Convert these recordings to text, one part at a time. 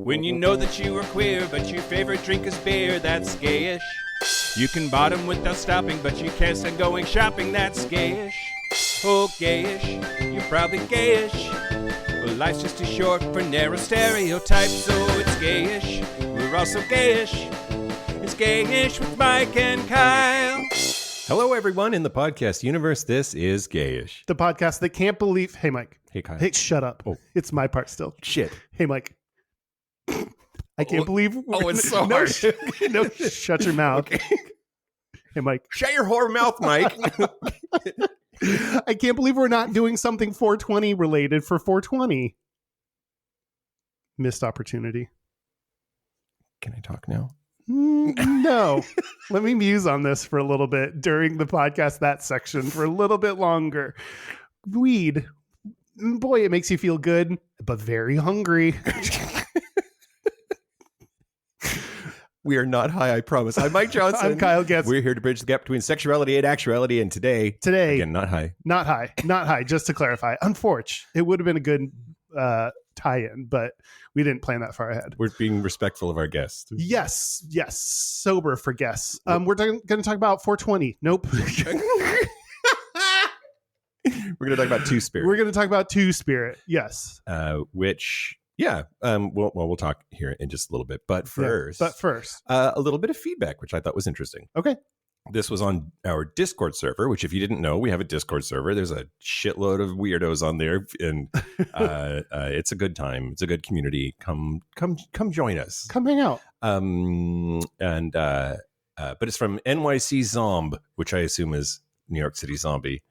When you know that you are queer, but your favorite drink is beer, that's gayish. You can bottom without stopping, but you can't stand going shopping, that's gayish. Oh, gayish, you're probably gayish. Well, life's just too short for narrow stereotypes, so it's gayish. We're also gayish. It's Gayish with Mike and Kyle. Hello, everyone in the podcast universe. This is Gayish. The podcast that can't believe... Hey, Mike. Hey, Kyle. Hey, shut up. Oh. It's my part still. Shit. Hey, Mike. I can't believe... Oh, it's so no, hard. No, shut your mouth. Okay. Hey, Mike. Shut your whore mouth, Mike. I can't believe we're not doing something 420 related for 420. Missed opportunity. Can I talk now? No. Let me muse on this for a little bit during the podcast, that section, for a little bit longer. Weed. Boy, it makes you feel good, but very hungry. We are not high, I promise. I'm Mike Johnson. I'm Kyle Gayish. We're here to bridge the gap between sexuality and actuality, and today, again, not high. Not high, just to clarify. Unfortunate. It would have been a good tie-in, but we didn't plan that far ahead. We're being respectful of our guests. Yes. Sober for guests. We're going to talk about 420. Nope. We're going to talk about Two-Spirit. We're going to talk about Two-Spirit. Yes. Which... Yeah, we'll talk here in just a little bit. But first, a little bit of feedback, which I thought was interesting. Okay. This was on our Discord server, which if you didn't know, we have a Discord server. There's a shitload of weirdos on there, and it's a good time. It's a good community. Come join us. Come hang out. But it's from NYC Zomb, which I assume is New York City Zombie,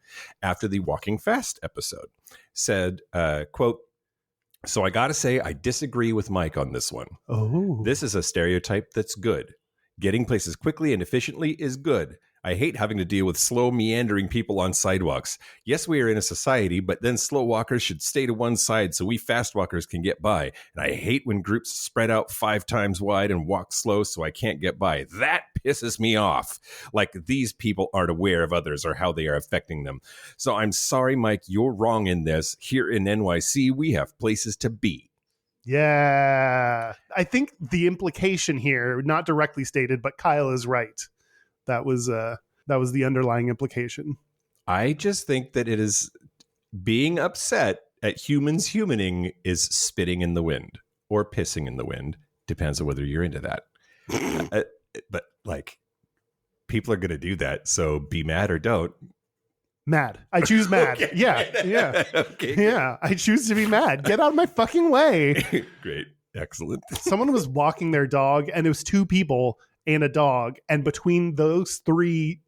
after the Walking Fast episode. Said, quote, "So I got to say, I disagree with Mike on this one. Oh. This is a stereotype that's good. Getting places quickly and efficiently is good. I hate having to deal with slow, meandering people on sidewalks. Yes, we are in a society, but then slow walkers should stay to one side so we fast walkers can get by. And I hate when groups spread out 5 times wide and walk slow so I can't get by. That pisses me off. Like these people aren't aware of others or how they are affecting them. So I'm sorry, Mike, you're wrong in this. Here in NYC, we have places to be." Yeah. I think the implication here, not directly stated, but Kyle is right. That was the underlying implication. I just think that it is being upset at humans humaning is spitting in the wind or pissing in the wind. Depends on whether you're into that. But like, people are going to do that. So be mad or don't. Mad. I choose mad. Okay. Yeah. Okay. Yeah. I choose to be mad. Get out of my fucking way. Great. Excellent. Someone was walking their dog, and it was 2 people and a dog, and between those 3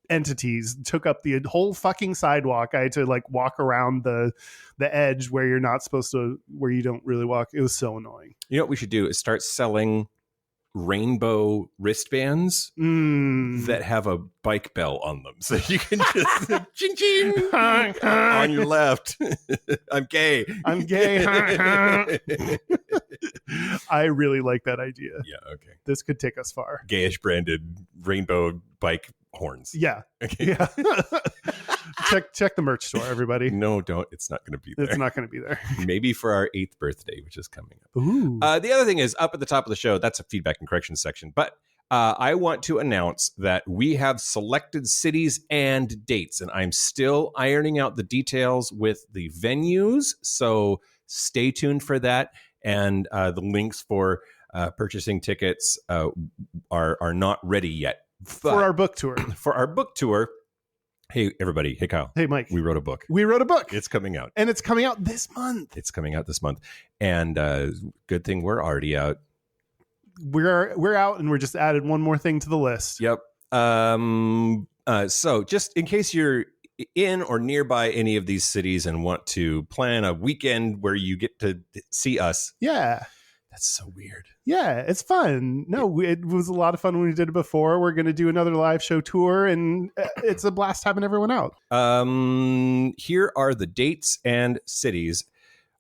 entities took up the whole fucking sidewalk. I had to like walk around the edge where you're not supposed to, where you don't really walk. It was so annoying. You know what we should do is start selling rainbow wristbands that have a bike bell on them, so you can just ching ching on your left. I'm gay. I really like that idea. Yeah. Okay. This could take us far. Gayish branded rainbow bike horns. Yeah. Okay. Yeah. check the merch store, everybody. No, don't. It's not going to be there. It's not going to be there. Maybe for our 8th birthday, which is coming up. Ooh. The other thing is up at the top of the show. That's a feedback and corrections section. But I want to announce that we have selected cities and dates, and I'm still ironing out the details with the venues. So stay tuned for that. And the links for purchasing tickets are not ready yet. But for our book tour. For our book tour. Hey, everybody. Hey, Kyle. Hey, Mike. We wrote a book. It's coming out. And it's coming out this month. And good thing we're already out. We're out, and we're just added one more thing to the list. Yep. So just in case you're in or nearby any of these cities and want to plan a weekend where you get to see us. Yeah. That's so weird. Yeah, it's fun. No, it was a lot of fun when we did it before. We're going to do another live show tour, and it's a blast having everyone out. Here are the dates and cities.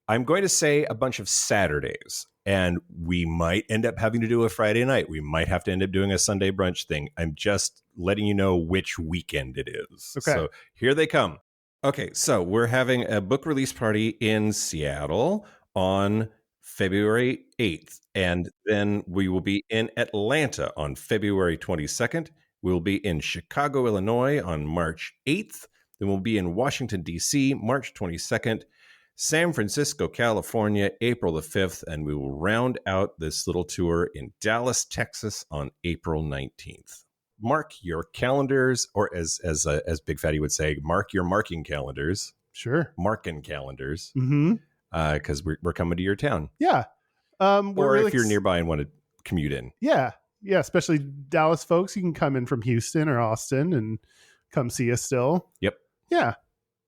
I'm going to say a bunch of Saturdays, and we might end up having to do a Friday night. We might have to end up doing a Sunday brunch thing. I'm just letting you know which weekend it is. Okay. So here they come. Okay, so we're having a book release party in Seattle on February 8th. And then we will be in Atlanta on February 22nd. We'll be in Chicago, Illinois on March 8th. Then we'll be in Washington, D.C., March 22nd. San Francisco, California, April the 5th. And we will round out this little tour in Dallas, Texas on April 19th. Mark your calendars, or as Big Fatty would say, mark your marking calendars. Sure. Marking calendars. Mm-hmm. Because we're coming to your town. Yeah. Or if you're nearby and want to commute in. Yeah. Yeah. Especially Dallas folks. You can come in from Houston or Austin and come see us still. Yep. Yeah.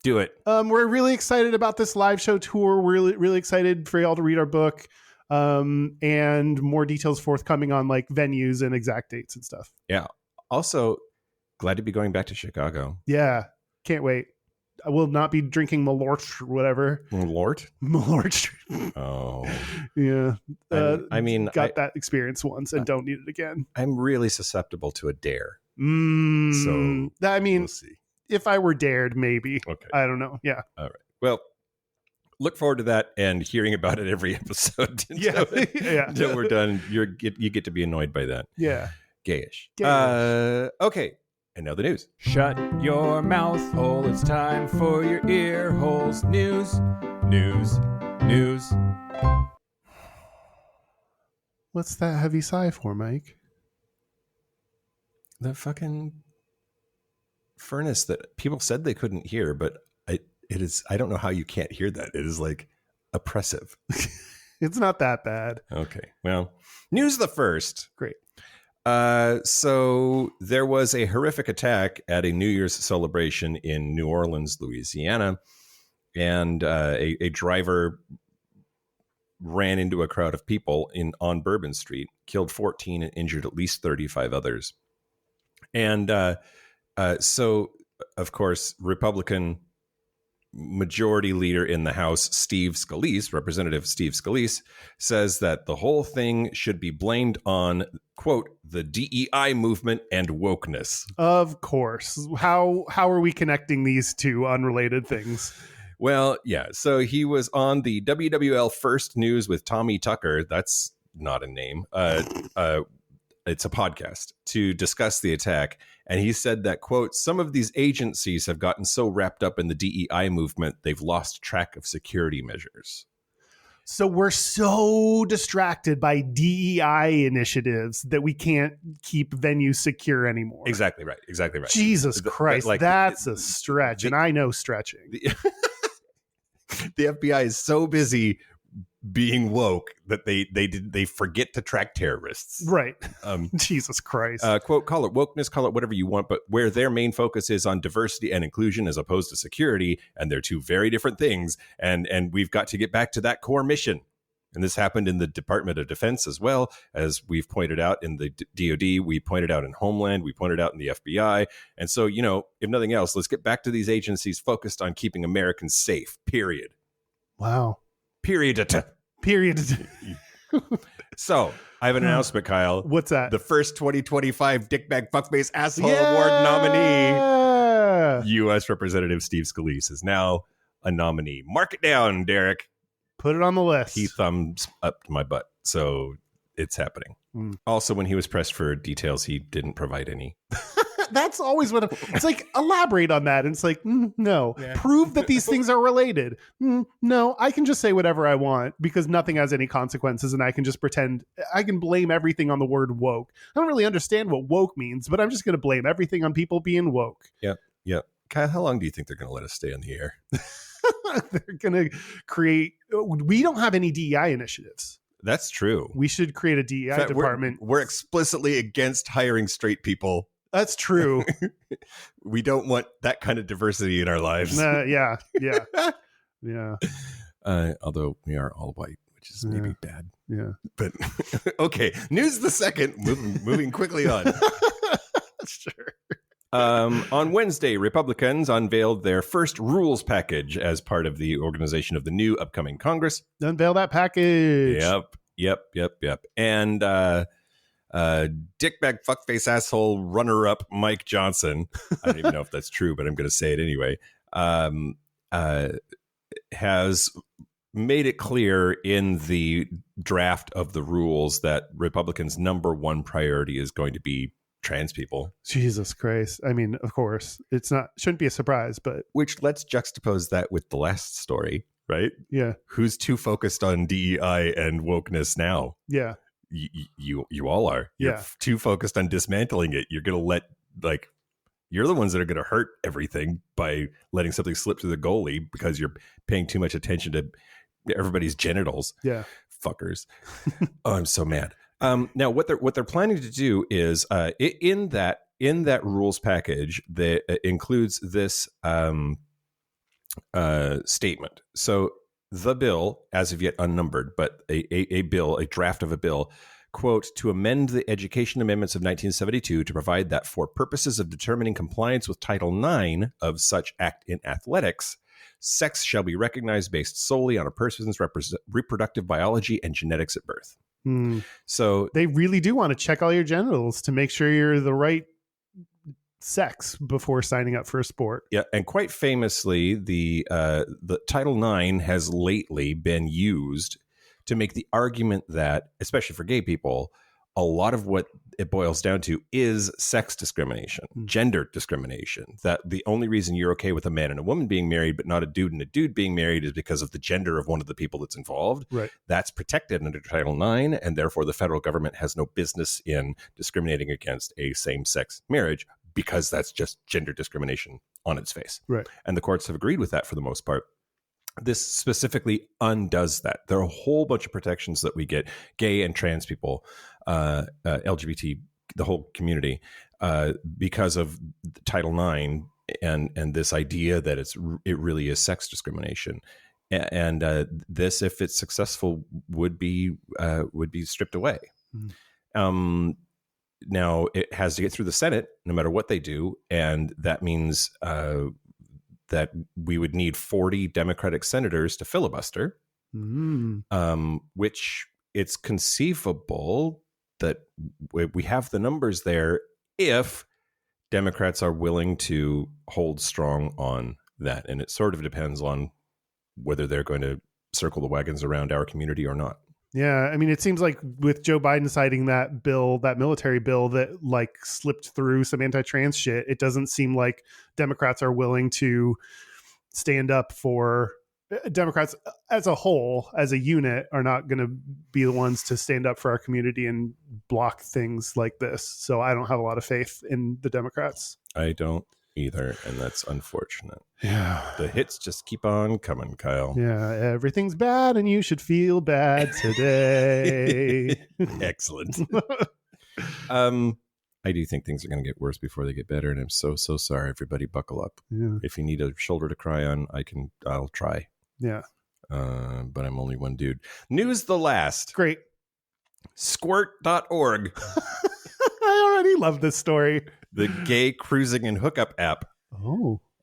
Do it. We're really excited about this live show tour. We're really, really excited for y'all to read our book. And more details forthcoming on like venues and exact dates and stuff. Yeah. Also, glad to be going back to Chicago. Yeah. Can't wait. I will not be drinking Malort or whatever. Malort? Malort. Oh. Yeah. I mean, got that experience once and don't need it again. I'm really susceptible to a dare. So, I mean, we'll see. If I were dared, maybe. Okay. I don't know. Yeah. All right. Well, look forward to that and hearing about it every episode. Yeah. Until we're done. You get to be annoyed by that. Yeah. Gayish. Gayish. Okay. And now the news. Shut your mouth hole. It's time for your ear holes. News. What's that heavy sigh for, Mike? The fucking furnace that people said they couldn't hear, but it is. I don't know how you can't hear that. It is like oppressive. It's not that bad. Okay. Well, news the first. Great. So there was a horrific attack at a New Year's celebration in New Orleans, Louisiana, and a driver ran into a crowd of people on Bourbon Street, killed 14 and injured at least 35 others. And so, of course, Republican Majority Leader in the House, Steve Scalise, Representative Steve Scalise, says that the whole thing should be blamed on, quote, the DEI movement and wokeness. Of course. How are we connecting these two unrelated things? Well, yeah. So he was on the WWL First News with Tommy Tucker. That's not a name. It's a podcast to discuss the attack. And he said that, quote, some of these agencies have gotten so wrapped up in the DEI movement, they've lost track of security measures. So we're so distracted by DEI initiatives that we can't keep venues secure anymore. Exactly right. Jesus Christ, that's a stretch. And I know stretching. The FBI is so busy being woke that they forget to track terrorists. Right. Jesus Christ. Quote, call it wokeness, call it whatever you want, but where their main focus is on diversity and inclusion as opposed to security, and they're two very different things, and we've got to get back to that core mission. And this happened in the Department of Defense as well, as we've pointed out in the DOD, we pointed out in Homeland, we pointed out in the FBI. And so, if nothing else, let's get back to these agencies focused on keeping Americans safe, period. Wow. Period. So, I have an announcement, Kyle. What's that? The first 2025 Dickbag Fuckface Asshole Award nominee, U.S. Representative Steve Scalise, is now a nominee. Mark it down, Derek. Put it on the list. He thumbs up my butt, so it's happening. Also, when he was pressed for details, he didn't provide any. That's always what it's like. Elaborate on that. And it's like, no, yeah. Prove that these things are related. No, I can just say whatever I want because nothing has any consequences. And I can just pretend I can blame everything on the word woke. I don't really understand what woke means, but I'm just going to blame everything on people being woke. Yep. Kyle, how long do you think they're going to let us stay on the air? They're going to create. We don't have any DEI initiatives. That's true. We should create a DEI department. We're explicitly against hiring straight people. That's true. We don't want that kind of diversity in our lives. Yeah. Although we are all white, which is maybe bad. Yeah. But okay, news the second. Moving quickly on. Sure. On Wednesday, Republicans unveiled their first rules package as part of the organization of the new upcoming Congress. Unveil that package. Yep. And dickbag fuckface asshole runner-up Mike Johnson, I don't even know if that's true, but I'm going to say it anyway, has made it clear in the draft of the rules that Republicans' number one priority is going to be trans people. Jesus Christ. I mean, of course, shouldn't be a surprise, but Which let's juxtapose that with the last story, right? yeah. Who's too focused on DEI and wokeness now? Yeah. You all are. You're too focused on dismantling it. You're going to you're the ones that are going to hurt everything by letting something slip through the goalie because you're paying too much attention to everybody's genitals. Yeah. Fuckers. Oh, I'm so mad. Now what they're planning to do is in that rules package that includes this statement. So the bill, as of yet unnumbered, but a draft of a bill, quote, to amend the Education Amendments of 1972 to provide that for purposes of determining compliance with Title IX of such act in athletics, sex shall be recognized based solely on a person's reproductive biology and genetics at birth. So they really do want to check all your genitals to make sure you're the right sex before signing up for a sport. Yeah, and quite famously, the Title IX has lately been used to make the argument that, especially for gay people, a lot of what it boils down to is sex discrimination, gender discrimination. That the only reason you're okay with a man and a woman being married, but not a dude and a dude being married, is because of the gender of one of the people that's involved. Right. That's protected under Title IX, and therefore the federal government has no business in discriminating against a same-sex marriage because that's just gender discrimination on its face. Right. And the courts have agreed with that for the most part. This specifically undoes that. There are a whole bunch of protections that we get, gay and trans people, LGBT, the whole community, because of Title IX and this idea that it really is sex discrimination. And this, if it's successful, would be stripped away. Now it has to get through the Senate, no matter what they do, and that means that we would need 40 Democratic senators to filibuster, which it's conceivable that we have the numbers there if Democrats are willing to hold strong on that. And it sort of depends on whether they're going to circle the wagons around our community or not. Yeah, I mean, it seems like with Joe Biden citing that bill, that military bill that like slipped through some anti-trans shit, it doesn't seem like Democrats are willing to stand up for Democrats as a whole, as a unit, are not going to be the ones to stand up for our community and block things like this. So I don't have a lot of faith in the Democrats. I don't either, and that's unfortunate. Yeah, the hits just keep on coming, Kyle. Yeah, everything's bad and you should feel bad today. Excellent. I do think things are going to get worse before they get better, and I'm so sorry. Everybody buckle up. Yeah. If you need a shoulder to cry on, I'll try. Yeah. But I'm only one dude. News the last. Great. Squirt.org. I already love this story. The gay cruising and hookup app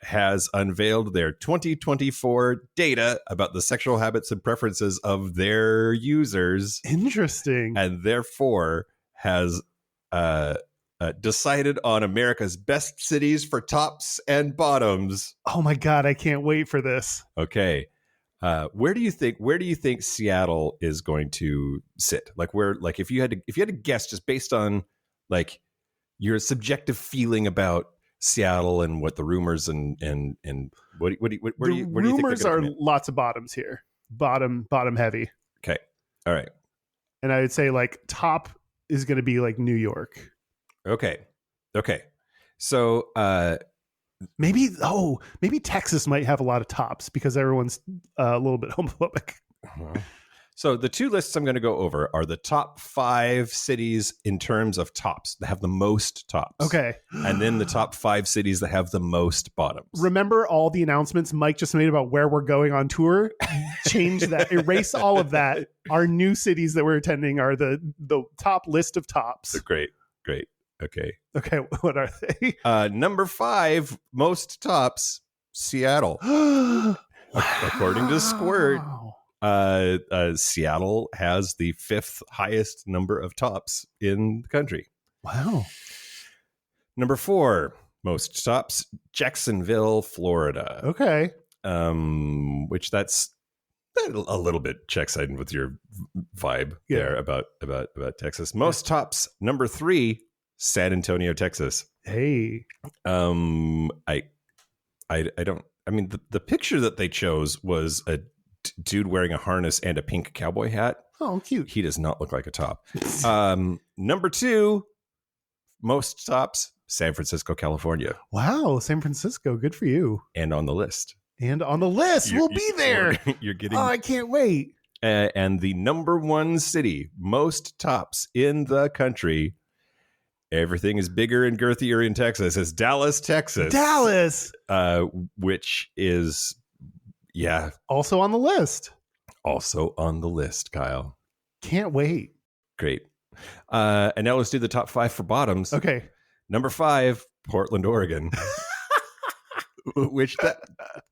has unveiled their 2024 data about the sexual habits and preferences of their users. Interesting. And therefore has decided on America's best cities for tops and bottoms. Oh my God, I can't wait for this. Okay. Where do you think Seattle is going to sit? Like if you had to guess just based on like your subjective feeling about Seattle and what the rumors and where do you think rumors are lots of bottoms here. Bottom heavy. Okay. All right. And I would say like top is going to be like New York. Okay. So maybe Texas might have a lot of tops because everyone's a little bit homophobic. So the two lists I'm going to go over are the top 5 cities in terms of tops that have the most tops. Okay. And then the top 5 cities that have the most bottoms. Remember all the announcements Mike just made about where we're going on tour? Change that. Erase all of that. Our new cities that we're attending are the top list of tops. Great. Okay, what are they? Number 5, most tops, Seattle. According to Squirt. Seattle has the 5th highest number of tops in the country. Wow. Number 4, most tops, Jacksonville, Florida. Okay. Which that's That a little bit checks in with your vibe there about Texas. Most tops, number 3, San Antonio, Texas. Hey. I don't. I mean, the picture that they chose was a dude wearing a harness and a pink cowboy hat. Oh, cute. He does not look like a top. Number 2, most tops, San Francisco, California. Wow, San Francisco. Good for you. And on the list. We'll be there. You're getting. Oh, I can't wait. And the number 1 city, most tops in the country. Everything is bigger and girthier in Texas. Is Dallas, Texas. Dallas. Which is, also on the list. Also on the list, Kyle. Can't wait. Great. And now let's do the top 5 for bottoms. Okay. Number 5, Portland, Oregon. Which that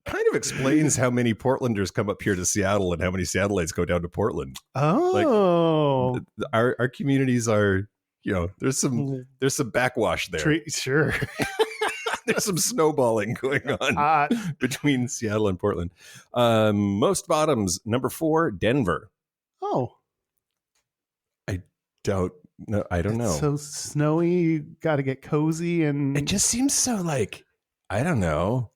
kind of explains how many Portlanders come up here to Seattle and how many Seattleites go down to Portland. Oh. Like, our communities are, there's some backwash there. Sure. There's some snowballing going on between Seattle and Portland. Most bottoms, number 4, Denver. Oh. I don't know. So snowy, you got to get cozy, and it just seems so like, I don't know,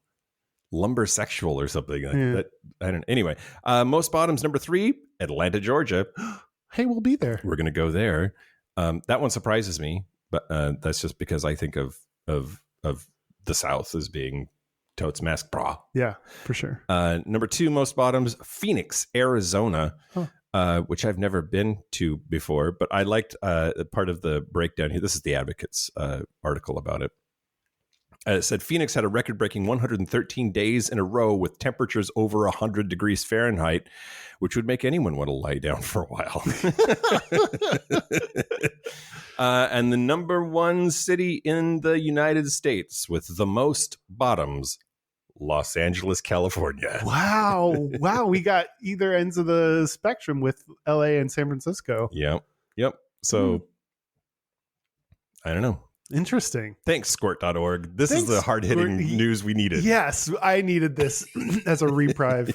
lumber sexual or something like that. I don't. Anyway, most bottoms, number 3, Atlanta, Georgia. Hey, we'll be there. We're gonna go there. That one surprises me, but that's just because I think of the South as being totes mask bra. Yeah, for sure. Number 2, most bottoms, Phoenix, Arizona. Which I've never been to before, but I liked part of the breakdown here. This is the Advocate's article about it. It said Phoenix had a record-breaking 113 days in a row with temperatures over 100 degrees Fahrenheit, which would make anyone want to lie down for a while. And the number 1 city in the United States with the most bottoms, Los Angeles, California. Wow. We got either ends of the spectrum with LA and San Francisco. Yep. So, I don't know. Interesting. Thanks, squirt.org. This is the hard-hitting news we needed. Yes, I needed this as a reprieve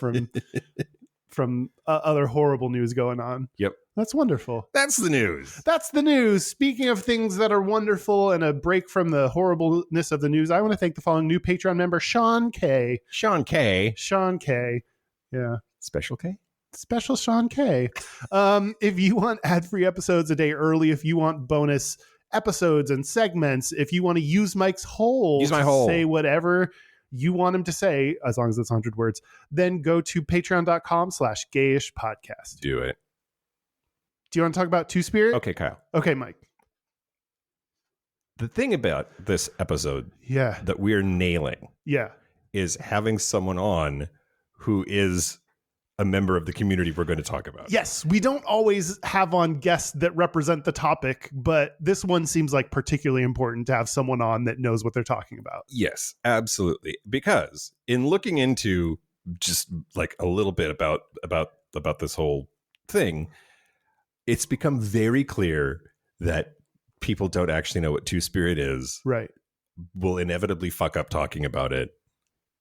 from other horrible news going on. Yep. That's wonderful. That's the news. That's the news. Speaking of things that are wonderful and a break from the horribleness of the news, I want to thank the following new Patreon member, Sean K. Sean K. Yeah. Special K? Special Sean K. If you want ad-free episodes a day early, if you want bonus episodes and segments, if you want to use Mike's hole to say whatever you want him to say, as long as it's 100 words, then go to patreon.com/Gayish podcast. Do it. Do you want to talk about Two-Spirit? Okay, Kyle. Okay, Mike. The thing about this episode that we're nailing is having someone on who is a member of the community we're going to talk about. Yes, we don't always have on guests that represent the topic, but this one seems like particularly important to have someone on that knows what they're talking about. Yes, absolutely. Because in looking into just like a little bit about this whole thing, it's become very clear that people don't actually know what Two-Spirit is. Right. Will inevitably fuck up talking about it.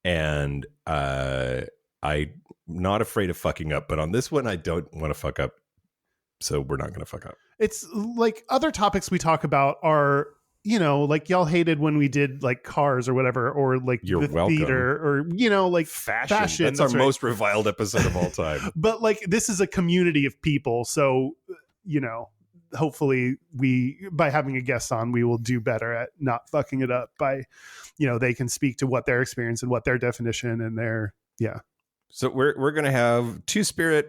And I'm not afraid of fucking up, but on this one, I don't want to fuck up. So we're not going to fuck up. It's like other topics we talk about are, like y'all hated when we did like cars or whatever, or like You're welcome. Theater or, like fashion. That's our most reviled episode of all time. But like, this is a community of people. So, hopefully by having a guest on, we will do better at not fucking it up by, they can speak to what their experience and what their definition and their, So we're going to have Two-Spirit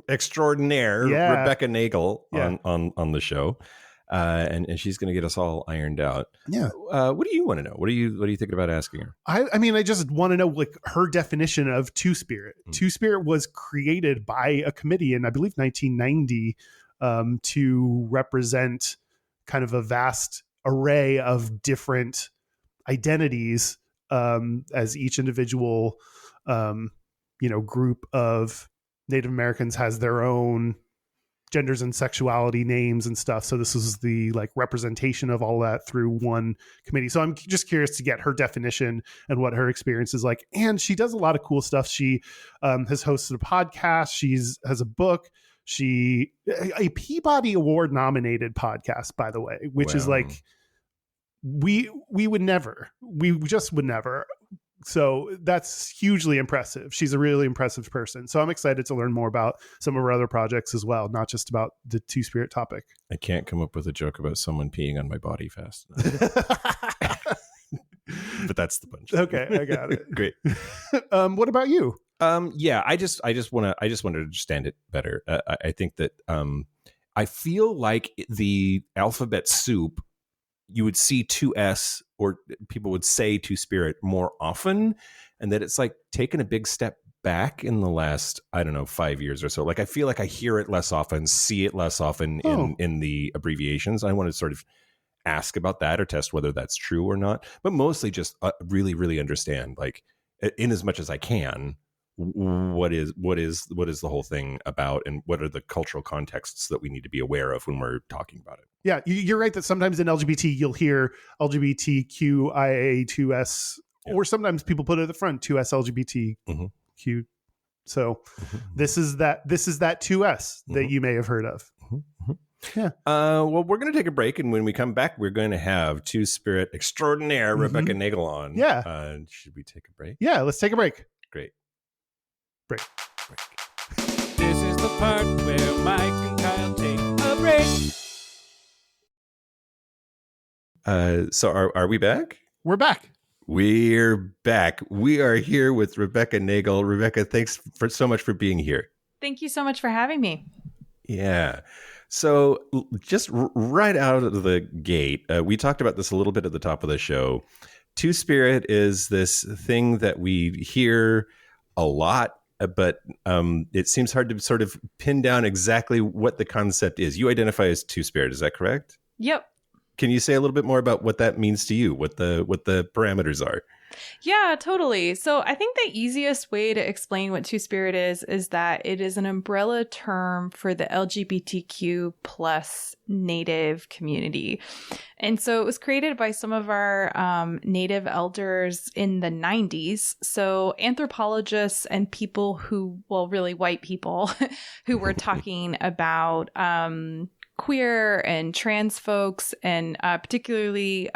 extraordinaire, Rebecca Nagle on the show. And she's going to get us all ironed out. Yeah. What do you want to know? What are you thinking about asking her? I mean, I just want to know like her definition of Two-Spirit. Two-Spirit was created by a committee in, I believe, 1990 to represent kind of a vast array of different identities as each individual group of Native Americans has their own genders and sexuality names and stuff. So this is the like representation of all that through one committee. So I'm just curious to get her definition and what her experience is like. And she does a lot of cool stuff. She has hosted a podcast. Has a book. A Peabody Award nominated podcast, by the way, which is like, we just would never. So that's hugely impressive. She's a really impressive person. So I'm excited to learn more about some of her other projects as well, not just about the Two-Spirit topic. I can't come up with a joke about someone peeing on my body fast enough. But that's the punch. Okay, I got it. Great. What about you? Yeah, I just want to understand it better. I think that I feel like the alphabet soup, you would see 2S, or people would say Two-Spirit more often, and that it's like taken a big step back in the last, I don't know, 5 years or so. Like I feel like I hear it less often, see it less often in the abbreviations. I want to sort of ask about that or test whether that's true or not, but mostly just really, really understand, like in as much as I can, what is the whole thing about, and what are the cultural contexts that we need to be aware of when we're talking about it. Yeah, you're right that sometimes in LGBT you'll hear LGBTQIA2S, or sometimes people put it at the front 2S LGBTQ. So this is that 2S that you may have heard of. Yeah. Well, we're going to take a break, and when we come back, we're going to have Two-Spirit extraordinaire Rebecca Nagle on. Yeah. Should we take a break? Yeah, let's take a break. Great. Break. This is the part where Mike and Kyle take a break. So are we back? We're back. We're back. We are here with Rebecca Nagle. Rebecca, thanks so much for being here. Thank you so much for having me. Yeah. So just right out of the gate, we talked about this a little bit at the top of the show. Two-Spirit is this thing that we hear a lot, but it seems hard to sort of pin down exactly what the concept is. You identify as Two-Spirit, is that correct? Yep. Can you say a little bit more about what that means to you, what the parameters are? Yeah, totally. So I think the easiest way to explain what Two-Spirit is that it is an umbrella term for the LGBTQ plus Native community. And so it was created by some of our Native elders in the 90s. So anthropologists and people who, well, really white people who were talking about queer and trans folks, and particularly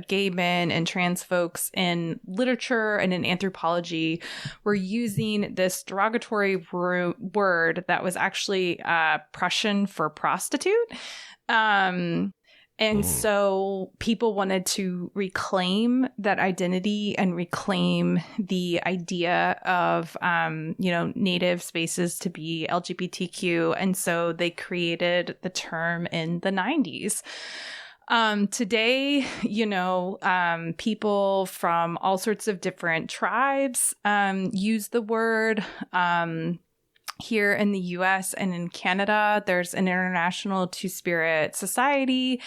gay men and trans folks in literature and in anthropology, were using this derogatory word that was actually Prussian for prostitute. And so people wanted to reclaim that identity and reclaim the idea of, Native spaces to be LGBTQ. And so they created the term in the 90s. Today, people from all sorts of different tribes use the word. Here in the US and in Canada, there's an international Two-Spirit society,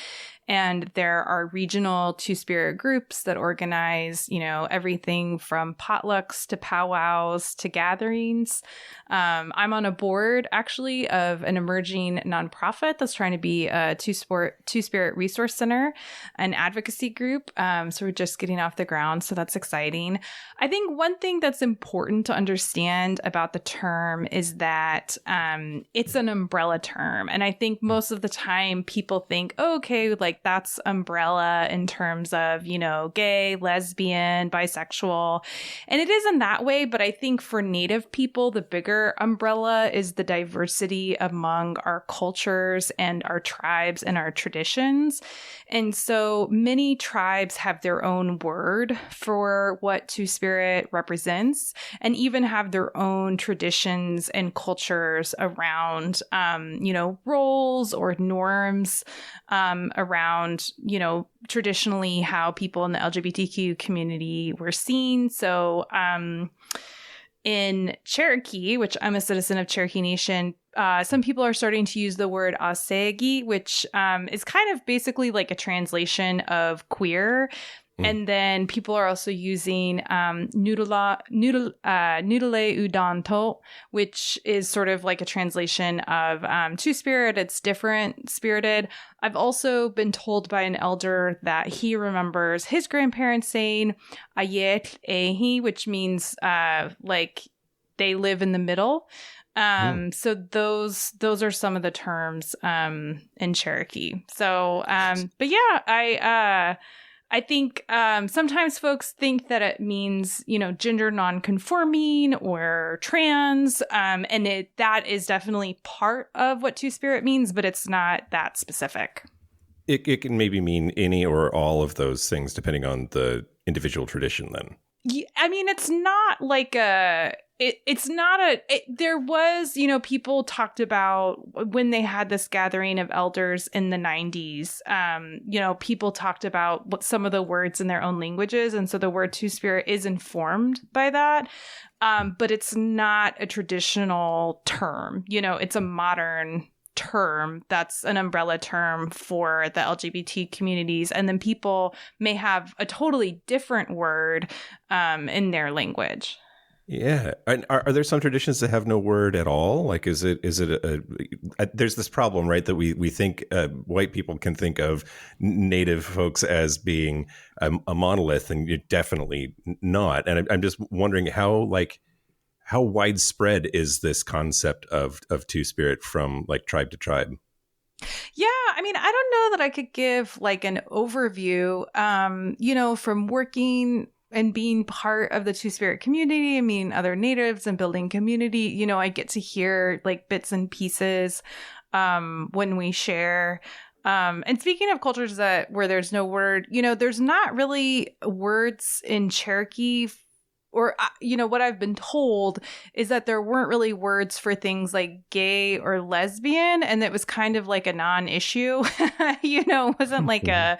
and there are regional Two-Spirit groups that organize, everything from potlucks to powwows to gatherings. I'm on a board, actually, of an emerging nonprofit that's trying to be a Two-Spirit resource center, an advocacy group. So we're just getting off the ground. So that's exciting. I think one thing that's important to understand about the term is that it's an umbrella term. And I think most of the time people think, okay, like that's umbrella in terms of, gay, lesbian, bisexual. And it is in that way. But I think for Native people, the bigger umbrella is the diversity among our cultures and our tribes and our traditions. And so many tribes have their own word for what Two-Spirit represents, and even have their own traditions and cultures around, roles or norms around, traditionally how people in the LGBTQ community were seen. So, in Cherokee, which I'm a citizen of Cherokee Nation, some people are starting to use the word asegi, which is kind of basically like a translation of queer. And then people are also using noodle udanto, which is sort of like a translation of two-spirit. It's different spirited. I've also been told by an elder that he remembers his grandparents saying ayet ehi, which means like they live in the middle. So those are some of the terms in Cherokee. So but yeah, I think sometimes folks think that it means, gender nonconforming or trans, and that is definitely part of what two-spirit means, but it's not that specific. It can maybe mean any or all of those things depending on the individual tradition then. Yeah, I mean, it's not like there was, people talked about when they had this gathering of elders in the 90s, people talked about what some of the words in their own languages. And so the word two-spirit is informed by that. But it's not a traditional term, it's a modern term that's an umbrella term for the LGBT communities. And then people may have a totally different word in their language. Yeah. And are there some traditions that have no word at all? Like, is it there's this problem, right? That we think white people can think of Native folks as being a monolith, and you're definitely not. And I'm just wondering how widespread is this concept of two-spirit from like tribe to tribe? Yeah, I mean, I don't know that I could give like an overview, from working and being part of the two-spirit community, I mean, other natives and building community, I get to hear like bits and pieces when we share. And speaking of cultures where there's no word, there's not really words in Cherokee or, what I've been told is that there weren't really words for things like gay or lesbian. And it was kind of like a non-issue, it wasn't like a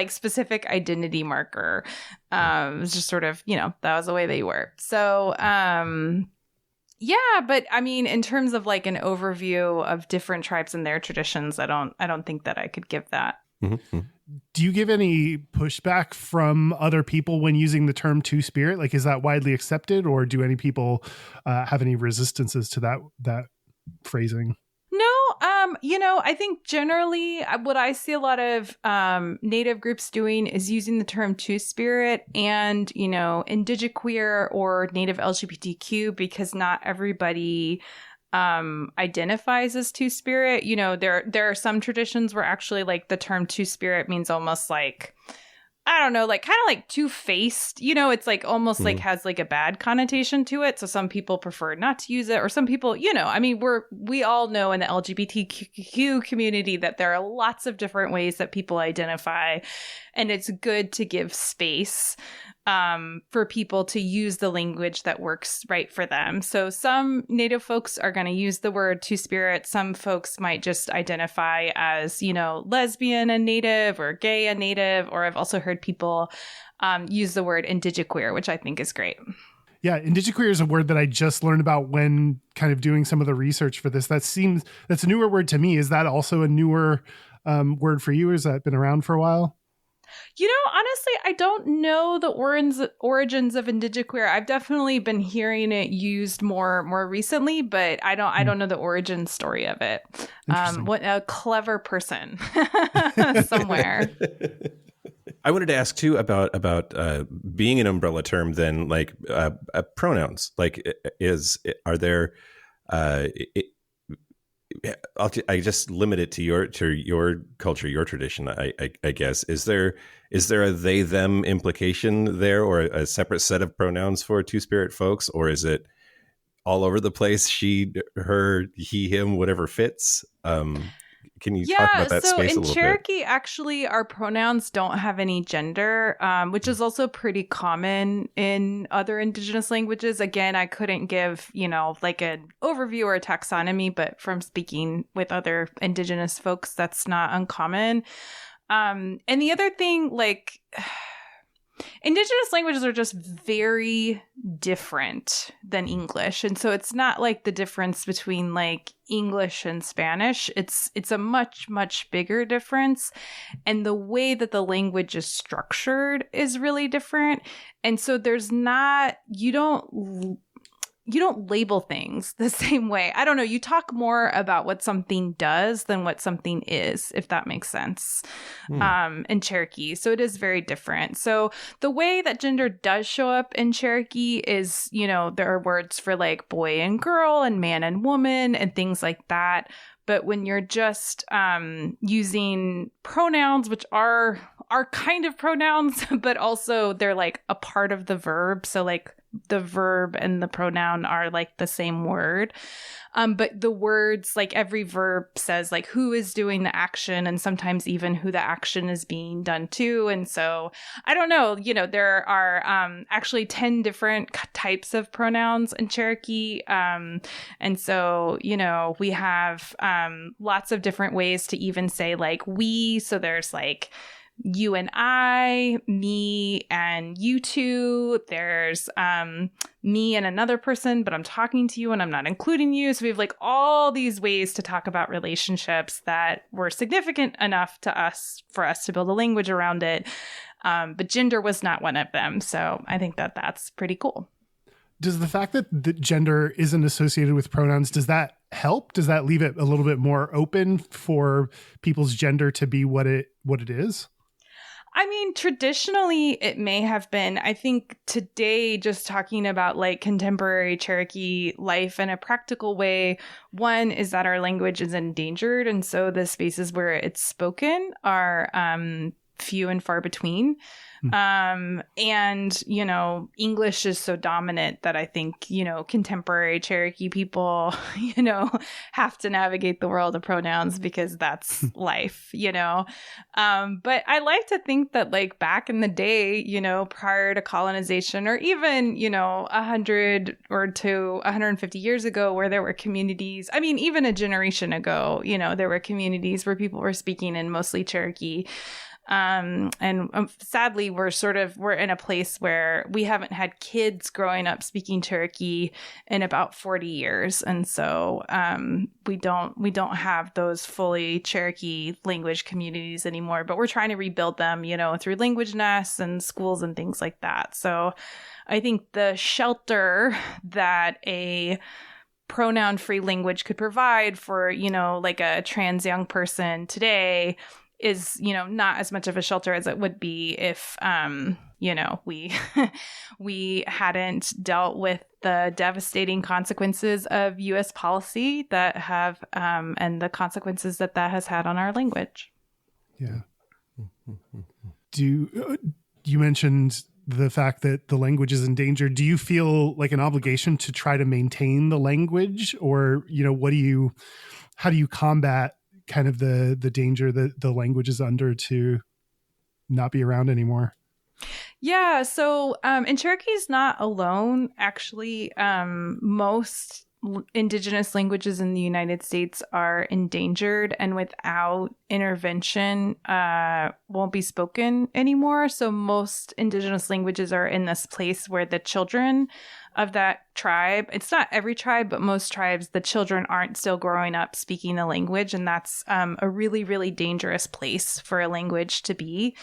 specific identity marker. It was just sort of, that was the way they were. So, yeah, but I mean, in terms of like an overview of different tribes and their traditions, I don't think that I could give that. Mm-hmm. Do you give any pushback from other people when using the term two-spirit? Like, is that widely accepted, or do any people have any resistances to that phrasing? No, I think generally what I see a lot of Native groups doing is using the term two-spirit and, indigiqueer or Native LGBTQ, because not everybody identifies as two-spirit. There are some traditions where actually like the term two-spirit means almost like, I don't know, like kind of like two-faced, it's like almost like has like a bad connotation to it. So some people prefer not to use it, or some people, I mean, we all know in the LGBTQ community that there are lots of different ways that people identify, and it's good to give space for people to use the language that works right for them. So some Native folks are going to use the word two-spirit. Some folks might just identify as, lesbian and Native, or gay and Native, or I've also heard people use the word indigiqueer, which I think is great. Yeah, indigiqueer is a word that I just learned about when kind of doing some of the research for this. That's a newer word to me. Is that also a newer word for you? Has that been around for a while? Honestly, I don't know the origins of indigiqueer. I've definitely been hearing it used more recently, but I don't know the origin story of it. What a clever person somewhere. I wanted to ask too about being an umbrella term. Then, like pronouns. Like, are there? I just limit it to your culture, your tradition. I guess is there a they them implication there, or a separate set of pronouns for two-spirit folks, or is it all over the place? She, her, he, him, whatever fits. Can you talk about that space a little bit? So in Cherokee, actually, our pronouns don't have any gender, which is also pretty common in other indigenous languages. Again, I couldn't give, like an overview or a taxonomy, but from speaking with other indigenous folks, that's not uncommon. And the other thing, like, Indigenous languages are just very different than English. And so it's not like the difference between like English and Spanish. It's a much, much bigger difference. And the way that the language is structured is really different. And so there's not, you don't label things the same way. I don't know. You talk more about what something does than what something is, if that makes sense, in Cherokee. So it is very different. So the way that gender does show up in Cherokee is, you know, there are words for like boy and girl and man and woman and things like that. But when you're just using pronouns, which are kind of pronouns, but also they're like a part of the verb. So like the verb and the pronoun are like the same word. But the words, like every verb says like who is doing the action and sometimes even who the action is being done to. And so I don't know, you know, there are actually 10 different types of pronouns in Cherokee. And so, you know, we have lots of different ways to even say like we. So there's like you and I, me and you two. There's me and another person, but I'm talking to you and I'm not including you. So we have like all these ways to talk about relationships that were significant enough to us for us to build a language around it. But gender was not one of them. So I think that that's pretty cool. Does the fact that the gender isn't associated with pronouns, does that help? Does that leave it a little bit more open for people's gender to be what it is? I mean, traditionally, it may have been. I think today, just talking about like contemporary Cherokee life in a practical way, one is that our language is endangered. And so the spaces where it's spoken are few and far between. And, you know, English is so dominant that I think, you know, contemporary Cherokee people, you know, have to navigate the world of pronouns because that's life, you know. But I like to think that like back in the day, you know, prior to colonization or even, you know, 100 or to 150 years ago where there were communities, I mean, even a generation ago, you know, there were communities where people were speaking in mostly Cherokee. And sadly, we're in a place where we haven't had kids growing up speaking Cherokee in about 40 years. And so we don't have those fully Cherokee language communities anymore, but we're trying to rebuild them, you know, through language nests and schools and things like that. So I think the shelter that a pronoun-free language could provide for, you know, like a trans young person today is, you know, not as much of a shelter as it would be if, you know, we hadn't dealt with the devastating consequences of U.S. policy that have, and the consequences that has had on our language. Yeah. You mentioned the fact that the language is endangered. Do you feel like an obligation to try to maintain the language, or, you know, how do you combat kind of the danger that the language is under to not be around anymore? Yeah, so and Cherokee's not alone, actually. Most Indigenous languages in the United States are endangered and without intervention won't be spoken anymore. So most Indigenous languages are in this place where the children of that tribe, it's not every tribe, but most tribes, the children aren't still growing up speaking the language. And that's a really, really dangerous place for a language to be.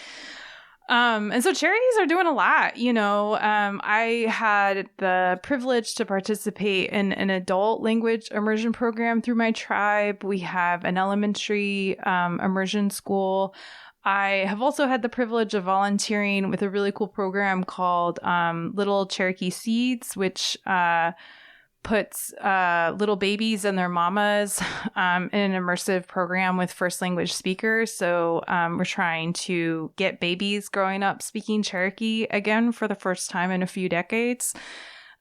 And so Cherokees are doing a lot, you know. I had the privilege to participate in an adult language immersion program through my tribe. We have an elementary immersion school. I have also had the privilege of volunteering with a really cool program called Little Cherokee Seeds, which puts little babies and their mamas in an immersive program with first language speakers. So we're trying to get babies growing up speaking Cherokee again for the first time in a few decades.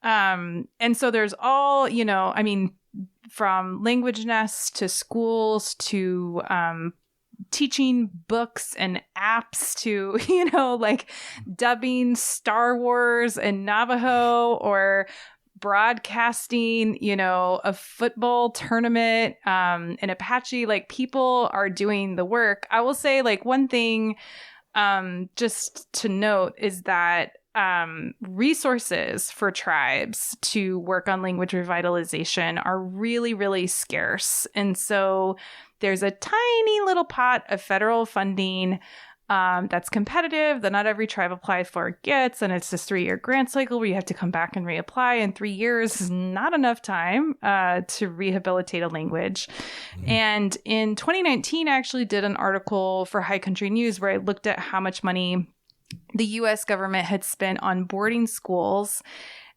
And so there's all, you know, I mean, from language nests to schools to teaching books and apps to, you know, like dubbing Star Wars and Navajo or broadcasting, you know, a football tournament in Apache. Like, people are doing the work. I will say, like, one thing just to note is that resources for tribes to work on language revitalization are really, really scarce. And so there's a tiny little pot of federal funding that's competitive that not every tribe applies for gets. And it's this 3-year grant cycle where you have to come back and reapply. And 3 years is not enough time to rehabilitate a language. Mm-hmm. And in 2019, I actually did an article for High Country News where I looked at how much money the U.S. government had spent on boarding schools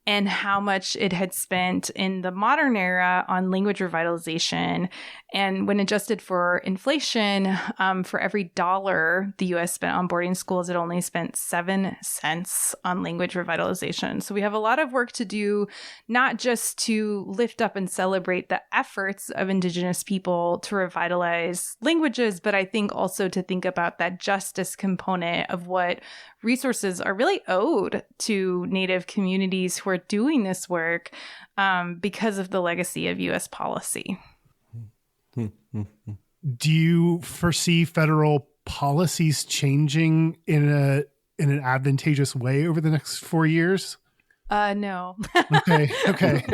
and how much it had spent in the modern era on language revitalization. And when adjusted for inflation, for every dollar the U.S. spent on boarding schools, it only spent 7 cents on language revitalization. So we have a lot of work to do, not just to lift up and celebrate the efforts of Indigenous people to revitalize languages, but I think also to think about that justice component of what resources are really owed to Native communities who are doing this work because of the legacy of U.S. policy. Do you foresee federal policies changing in an advantageous way over the next 4 years? No. Okay.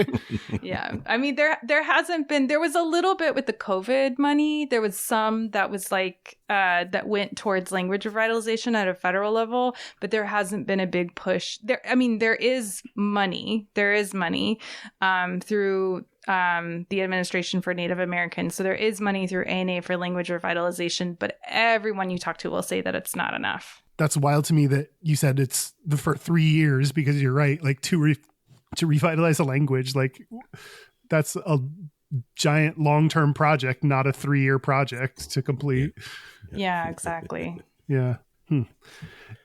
Yeah. I mean, there hasn't been, there was a little bit with the COVID money. There was some that was like, that went towards language revitalization at a federal level, but there hasn't been a big push there. I mean, there is money through the Administration for Native Americans. So there is money through ANA for language revitalization, but everyone you talk to will say that it's not enough. That's wild to me that you said it's for 3 years, because you're right. Like to revitalize a language, like that's a giant long-term project, not a 3-year project to complete. Yeah, exactly. Yeah.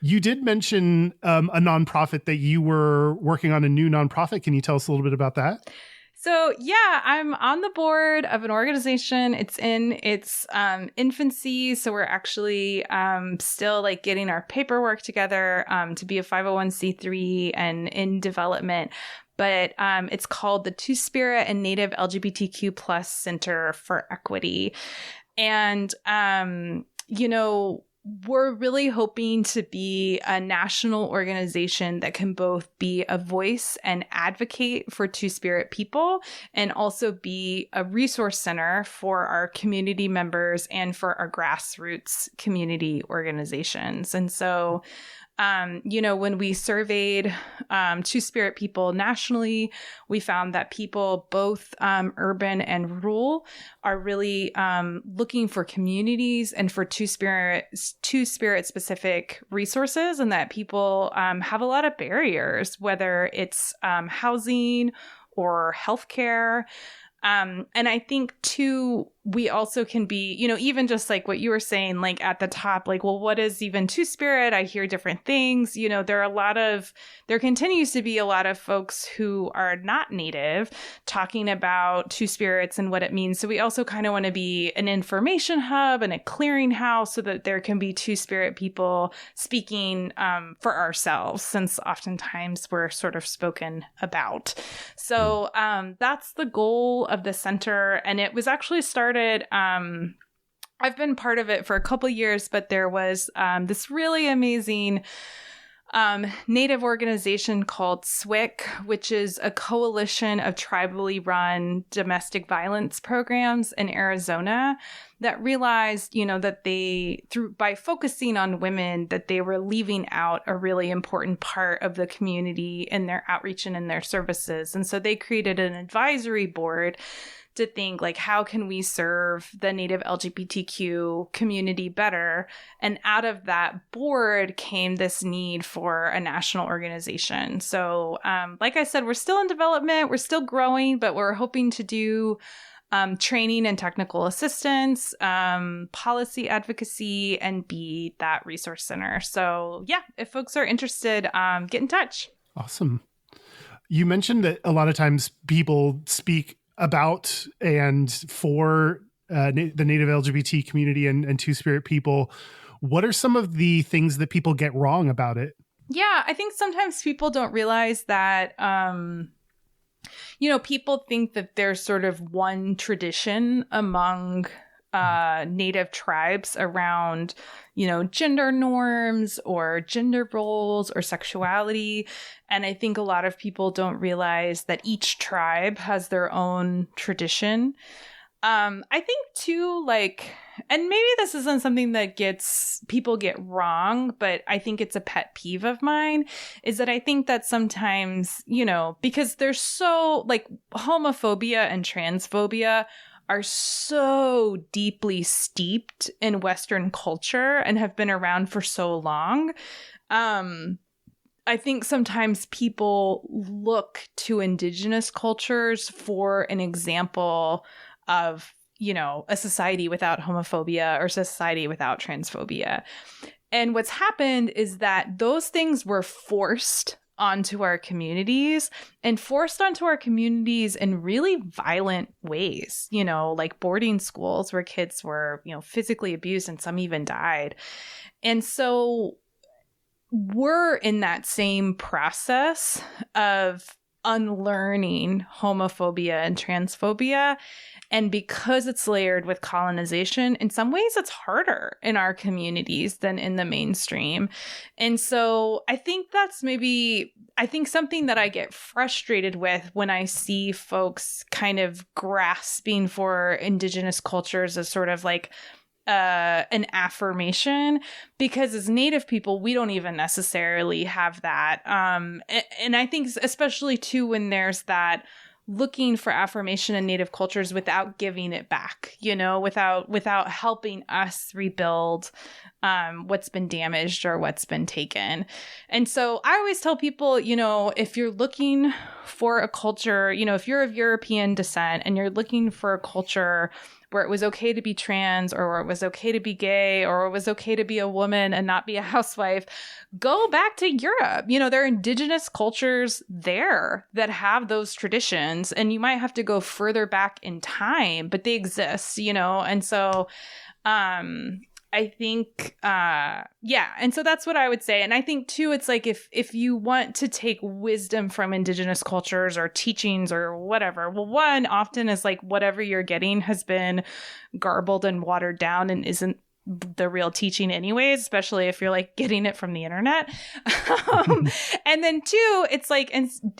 You did mention a nonprofit that you were working on, a new nonprofit. Can you tell us a little bit about that? So yeah, I'm on the board of an organization. It's in its infancy, so we're actually still like getting our paperwork together to be a 501c3 and in development. But it's called the Two-Spirit and Native LGBTQ Plus Center for Equity, and we're really hoping to be a national organization that can both be a voice and advocate for Two-Spirit people, and also be a resource center for our community members and for our grassroots community organizations. And so, when we surveyed Two-Spirit people nationally, we found that people, both urban and rural, are really looking for communities and for Two-Spirit specific resources, and that people have a lot of barriers, whether it's housing or healthcare. And I think too, we also can be, even just like what you were saying, like at the top, like, well, what is even Two-Spirit? I hear different things. There continues to be a lot of folks who are not Native talking about Two-Spirits and what it means. So we also kind of want to be an information hub and a clearinghouse so that there can be Two-Spirit people speaking for ourselves, since oftentimes we're sort of spoken about. So that's the goal of the center. And it was actually started, I've been part of it for a couple years, but there was this really amazing Native organization called SWIC, which is a coalition of tribally run domestic violence programs in Arizona, that realized, that by focusing on women, that they were leaving out a really important part of the community in their outreach and in their services. And so they created an advisory board to think, like, how can we serve the Native LGBTQ community better? And out of that board came this need for a national organization. So, like I said, we're still in development, we're still growing, but we're hoping to do training and technical assistance, policy advocacy, and be that resource center. So yeah, if folks are interested, get in touch. Awesome. You mentioned that a lot of times people speak about and for the Native LGBT community and Two-Spirit people. What are some of the things that people get wrong about it? Yeah, I think sometimes people don't realize that, people think that there's sort of one tradition among Native tribes around, gender norms or gender roles or sexuality. And I think a lot of people don't realize that each tribe has their own tradition. I think too, and maybe this isn't something that people get wrong, but I think it's a pet peeve of mine, is that I think that sometimes, because there's so homophobia and transphobia are so deeply steeped in Western culture and have been around for so long. I think sometimes people look to indigenous cultures for an example of, a society without homophobia or society without transphobia. And what's happened is that those things were forced onto our communities in really violent ways, like boarding schools where kids were, physically abused and some even died. And so we're in that same process of unlearning homophobia and transphobia. And because it's layered with colonization, in some ways it's harder in our communities than in the mainstream. And so I think that's something that I get frustrated with when I see folks kind of grasping for indigenous cultures as sort of an affirmation, because as Native people, we don't even necessarily have that. And I think especially too, when there's that looking for affirmation in Native cultures without giving it back, without helping us rebuild what's been damaged or what's been taken. And so I always tell people, if you're looking for a culture, if you're of European descent and you're looking for a culture where it was okay to be trans, or where it was okay to be gay, or it was okay to be a woman and not be a housewife, go back to Europe. There are indigenous cultures there that have those traditions, and you might have to go further back in time, but they exist, And so I think, and so that's what I would say. And I think too, it's if you want to take wisdom from indigenous cultures or teachings or whatever, well, one often is whatever you're getting has been garbled and watered down and isn't the real teaching anyways, especially if you're getting it from the internet. And then two, it's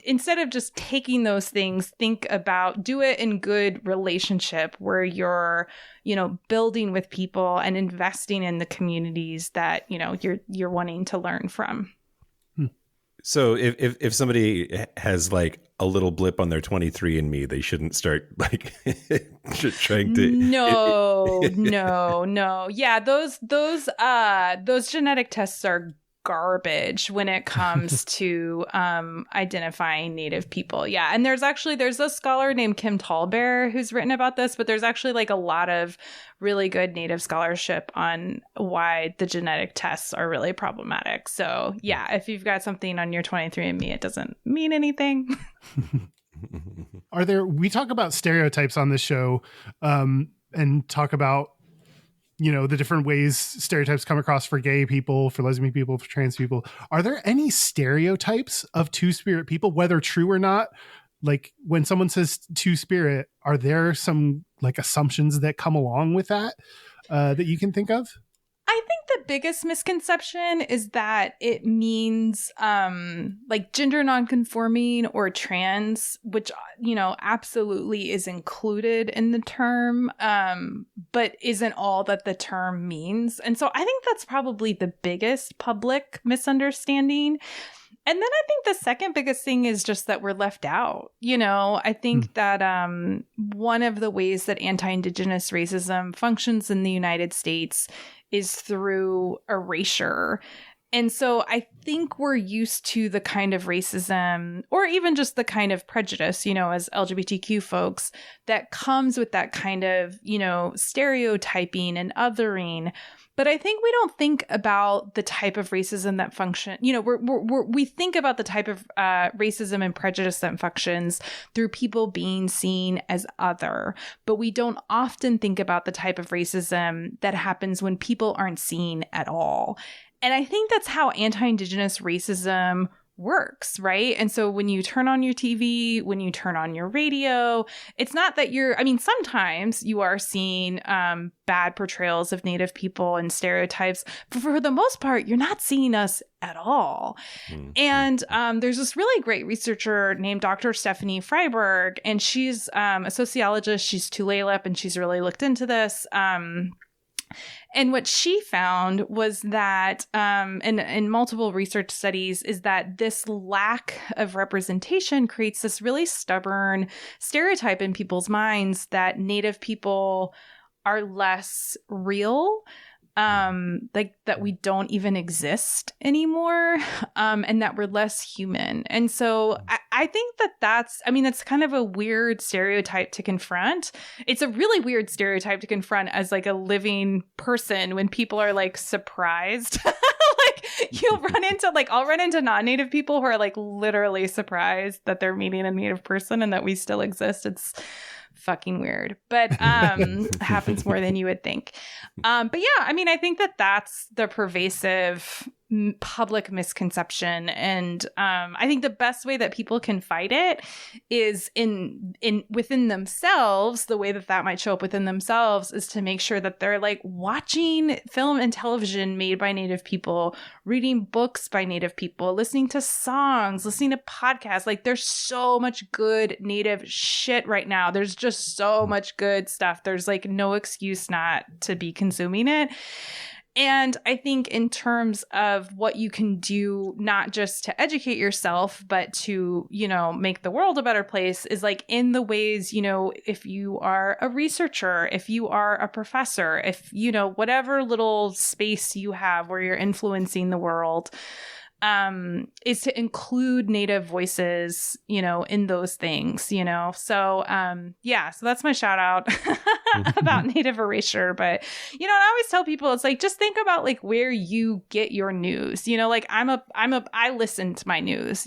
instead of just taking those things, do it in good relationship where you're, building with people and investing in the communities that, you're wanting to learn from. So if somebody has a little blip on their 23andMe, they shouldn't start trying to. No. Yeah, those genetic tests are garbage when it comes to identifying Native people. Yeah, and there's a scholar named Kim Tallbear who's written about this, but there's actually a lot of really good Native scholarship on why the genetic tests are really problematic. So yeah, if you've got something on your 23andMe, it doesn't mean anything. We talk about stereotypes on this show, and talk about the different ways stereotypes come across for gay people, for lesbian people, for trans people. Are there any stereotypes of two-spirit people, whether true or not? When someone says two-spirit, are there some assumptions that come along with that that you can think of? I think the biggest misconception is that it means gender nonconforming or trans, which, absolutely is included in the term, but isn't all that the term means. And so I think that's probably the biggest public misunderstanding. And then I think the second biggest thing is just that we're left out. I think that one of the ways that anti-Indigenous racism functions in the United States is through erasure. And so I think we're used to the kind of racism, or even just the kind of prejudice, as LGBTQ folks, that comes with that kind of, stereotyping and othering. But I think we don't think about the type of racism that function. We think about the type of racism and prejudice that functions through people being seen as other. But we don't often think about the type of racism that happens when people aren't seen at all. And I think that's how anti-Indigenous racism works, right? And so when you turn on your TV, when you turn on your radio, it's not that sometimes you are seeing bad portrayals of Native people and stereotypes, but for the most part, you're not seeing us at all. Mm-hmm. And there's this really great researcher named Dr. Stephanie Freiberg, and she's a sociologist. She's Tulalip, and she's really looked into this. And what she found was that in multiple research studies is that this lack of representation creates this really stubborn stereotype in people's minds that Native people are less real, like that we don't even exist anymore, and that we're less human. And so I think that's kind of a weird stereotype to confront. It's a really weird stereotype to confront as like a living person when people are like surprised. Like I'll run into non-Native people who are like literally surprised that they're meeting a Native person and that we still exist. It's fucking weird, but happens more than you would think. But yeah, I think that's the pervasive public misconception, and I think the best way that people can fight it is in within themselves. The way that might show up within themselves is to make sure that they're like watching film and television made by Native people, reading books by Native people, listening to songs, listening to podcasts. Like there's so much good Native shit right now. There's just so much good stuff. There's like no excuse not to be consuming it. And I think in terms of what you can do, not just to educate yourself, but to, make the world a better place is like in the ways, if you are a researcher, if you are a professor, if, whatever little space you have where you're influencing the world, is to include Native voices, in those things, So, so that's my shout out about Native erasure. But, I always tell people, it's like, just think about like where you get your news, like I listen to my news,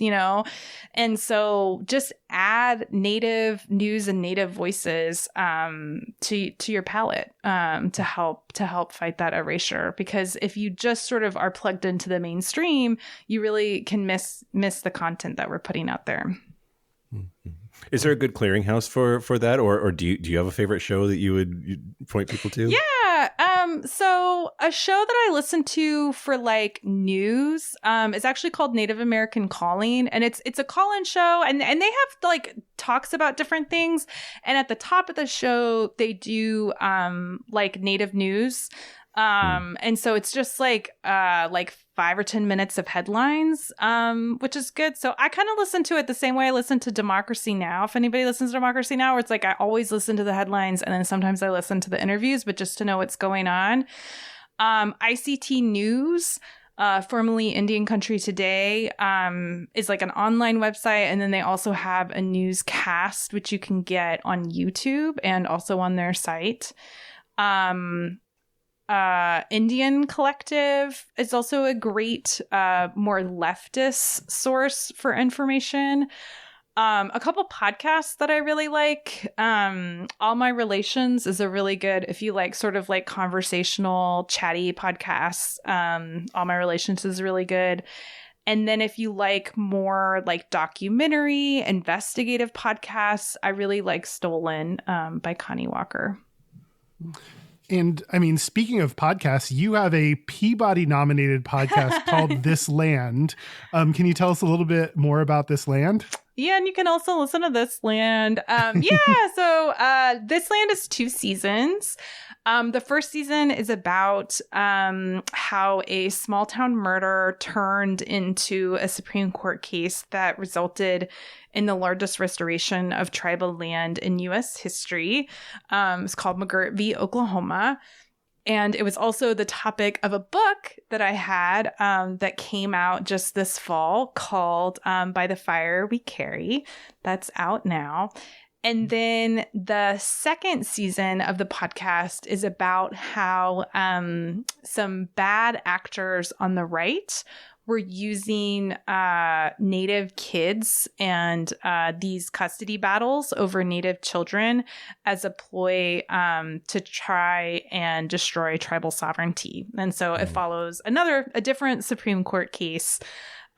and so just add Native news and Native voices, to your palette, to help fight that erasure. Because if you just sort of are plugged into the mainstream, you really can miss the content that we're putting out there. Is there a good clearinghouse for that, or do you have a favorite show that you'd point people to? Yeah. So a show that I listen to for like news is actually called Native American Calling, and it's a call-in show, and they have like talks about different things, and at the top of the show they do like Native news. And so it's just like 5 or 10 minutes of headlines, which is good. So I kind of listen to it the same way I listen to Democracy Now! If anybody listens to Democracy Now!, where it's like I always listen to the headlines and then sometimes I listen to the interviews, but just to know what's going on. ICT News, formerly Indian Country Today, is like an online website, and then they also have a newscast which you can get on YouTube and also on their site. Indian Collective is also a great, more leftist source for information. A couple podcasts that I really like. All My Relations is a really good, if you like sort of like conversational, chatty podcasts. All My Relations is really good. And then if you like more like documentary, investigative podcasts, I really like Stolen, by Connie Walker. And speaking of podcasts, you have a Peabody nominated podcast called This Land. Can you tell us a little bit more about This Land? Yeah, and you can also listen to This Land. So This Land is 2 seasons. The first season is about how a small town murder turned into a Supreme Court case that resulted in the largest restoration of tribal land in U.S. history. It's called McGirt v. Oklahoma. And it was also the topic of a book that I had that came out just this fall called By the Fire We Carry. That's out now. And then the second season of the podcast is about how some bad actors on the right were using Native kids and these custody battles over Native children as a ploy to try and destroy tribal sovereignty. And so it follows a different Supreme Court case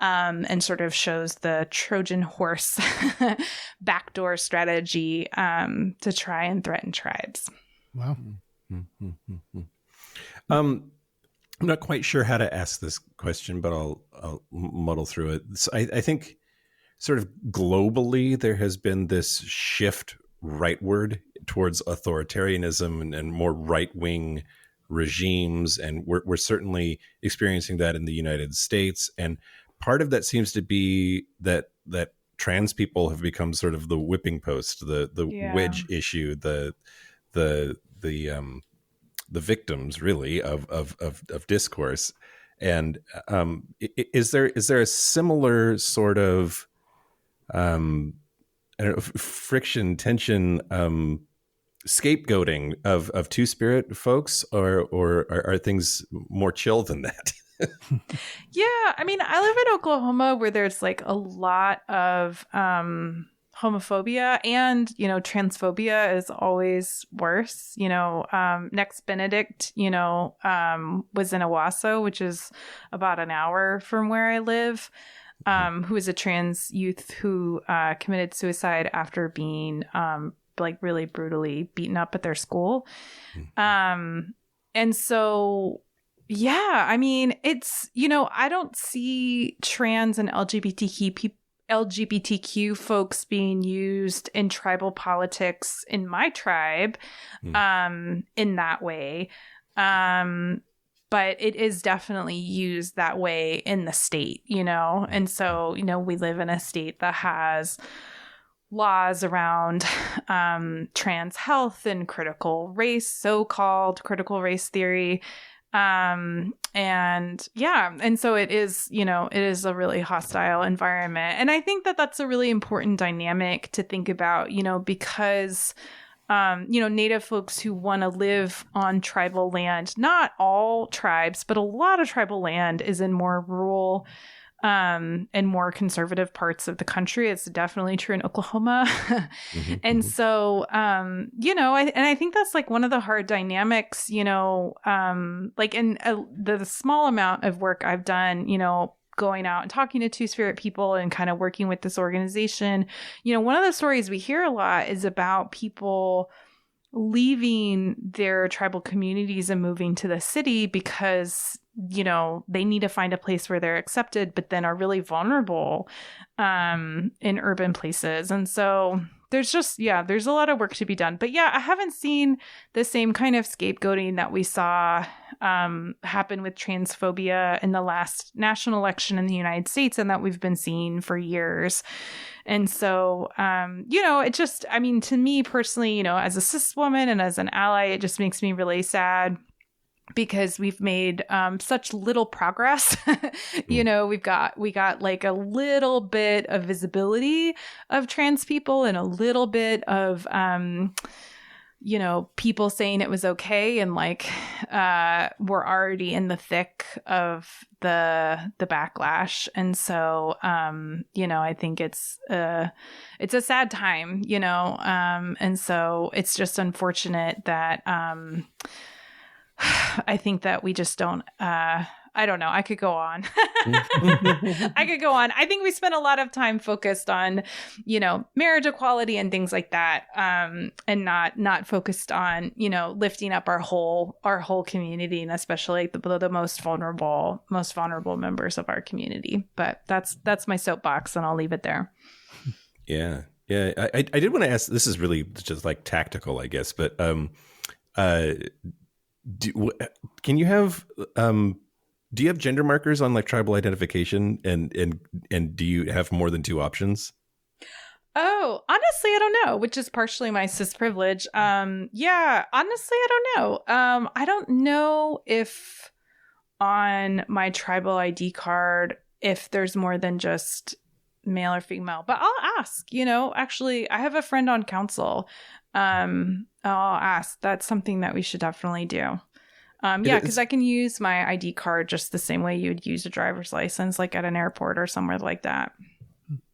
and sort of shows the Trojan horse backdoor strategy to try and threaten tribes. Wow. I'm not quite sure how to ask this question, but I'll muddle through it. So I think sort of globally there has been this shift rightward towards authoritarianism and more right-wing regimes, and we're certainly experiencing that in the United States. And part of that seems to be that trans people have become sort of the whipping post, the wedge issue, the victims really of discourse. And is there a similar sort of I don't know, friction, tension, scapegoating of Two-Spirit folks, or are things more chill than that? Yeah, I mean, I live in Oklahoma where there's like a lot of homophobia, and transphobia is always worse. Next Benedict was in Owasso, which is about an hour from where I live, who is a trans youth who committed suicide after being like really brutally beaten up at their school. And so yeah, I mean, it's, I don't see trans and LGBTQ folks being used in tribal politics in my tribe in that way. But it is definitely used that way in the state, And so, we live in a state that has laws around trans health and critical race, so-called critical race theory. And so it is, it is a really hostile environment. And I think that that's a really important dynamic to think about, because, Native folks who want to live on tribal land, not all tribes, but a lot of tribal land is in more rural and more conservative parts of the country. It's definitely true in Oklahoma. And so, I think that's like one of the hard dynamics, like in the small amount of work I've done, going out and talking to Two-Spirit people and kind of working with this organization. One of the stories we hear a lot is about people leaving their tribal communities and moving to the city because they need to find a place where they're accepted, but then are really vulnerable in urban places. And so there's a lot of work to be done. But I haven't seen the same kind of scapegoating that we saw happen with transphobia in the last national election in the United States, and that we've been seeing for years. And so, it just, I mean, to me personally, as a cis woman and as an ally, it just makes me really sad, because we've made such little progress. We got like a little bit of visibility of trans people and a little bit of people saying it was okay, and like we're already in the thick of the backlash. And so I think it's a sad time, and so it's just unfortunate that I think that we just don't, I don't know. I could go on. I think we spent a lot of time focused on, marriage equality and things like that. And not focused on, lifting up our whole community, and especially the most vulnerable members of our community. But that's my soapbox, and I'll leave it there. Yeah. Yeah. I did want to ask, this is really just like tactical, I guess, but, can you have do you have gender markers on like tribal identification, and do you have more than two options? Oh, honestly, I don't know, which is partially my cis privilege. Honestly, I don't know. I don't know if on my tribal ID card, if there's more than just male or female, but I'll ask. Actually, I have a friend on council. I'll ask. That's something that we should definitely do. Because I can use my ID card just the same way you would use a driver's license, like at an airport or somewhere like that.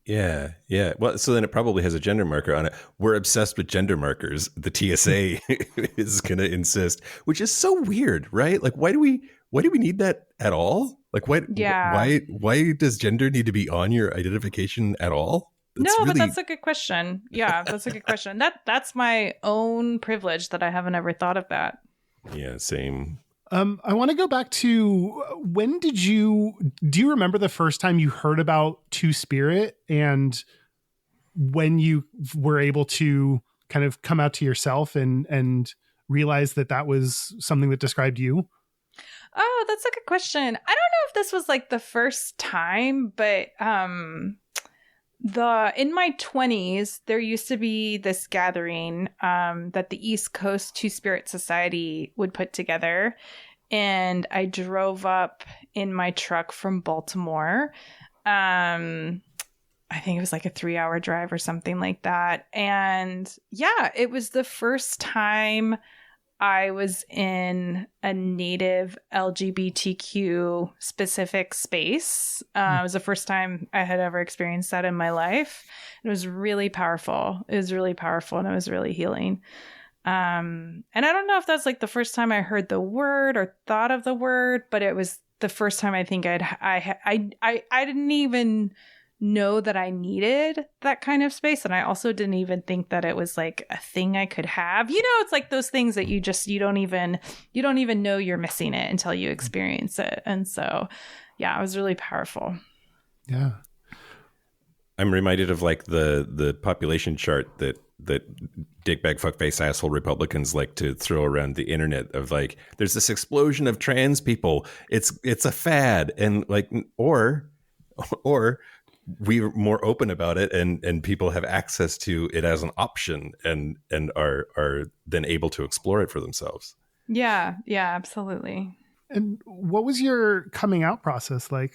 Yeah. Yeah. Well, so then it probably has a gender marker on it. We're obsessed with gender markers. The TSA is going to insist, which is so weird, right? Like, why do we need that at all? Like, what? Yeah. Why does gender need to be on your identification at all? But that's a good question. Yeah, that's a good question. That's my own privilege that I haven't ever thought of that. Yeah, same. I want to go back to when do you remember the first time you heard about Two-Spirit and when you were able to kind of come out to yourself and realize that was something that described you? Oh, that's a good question. I don't know if this was like the first time, but in my 20s, there used to be this gathering that the East Coast Two-Spirit Society would put together. And I drove up in my truck from Baltimore. I think it was like a 3-hour drive or something like that. And yeah, it was the first time I was in a native LGBTQ specific space. It was the first time I had ever experienced that in my life. It was really powerful. It was really powerful and it was really healing. And I don't know if that's like the first time I heard the word or thought of the word, but it was the first time I think I didn't even know that I needed that kind of space. And I also didn't even think that it was like a thing I could have. You know, it's like those things that you don't even know you're missing it until you experience it. And so, yeah, it was really powerful. Yeah. I'm reminded of like the population chart that dickbag fuckface asshole Republicans like to throw around the internet of like, there's this explosion of trans people. It's a fad. And like, or we're more open about it and people have access to it as an option and are then able to explore it for themselves. Yeah, absolutely. And what was your coming out process like?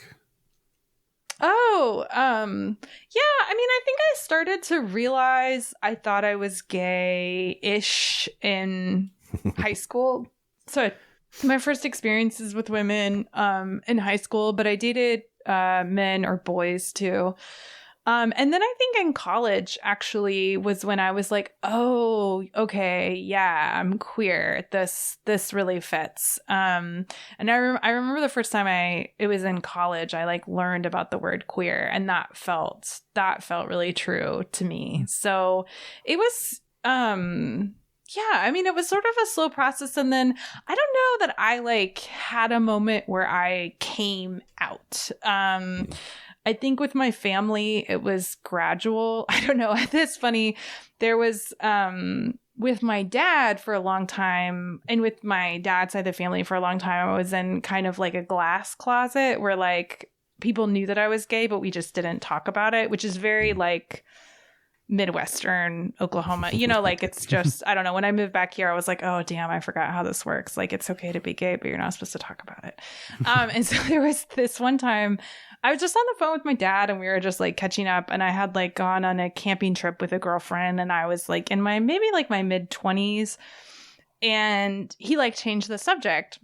Oh, yeah, I mean, I think I started to realize I thought I was gay-ish in high school. So my first experiences with women in high school, but I dated men or boys too. And then I think in college actually was when I was like, oh, okay, yeah, I'm queer. This really fits. And I remember the first time it was in college, I like learned about the word queer, and that felt really true to me. So it was, yeah, I mean, it was sort of a slow process. And then I don't know that I like had a moment where I came out. I think with my family, it was gradual. I don't know. It's funny. There was, with my dad for a long time, and with my dad's side of the family for a long time, I was in kind of like a glass closet where like people knew that I was gay, but we just didn't talk about it, which is very like Midwestern Oklahoma, you know, like it's just, I don't know. When I moved back here, I was like, oh, damn, I forgot how this works. Like, it's okay to be gay, but you're not supposed to talk about it. And so there was this one time I was just on the phone with my dad and we were just like catching up, and I had like gone on a camping trip with a girlfriend, and I was like in my maybe like my mid-20s, and he like changed the subject,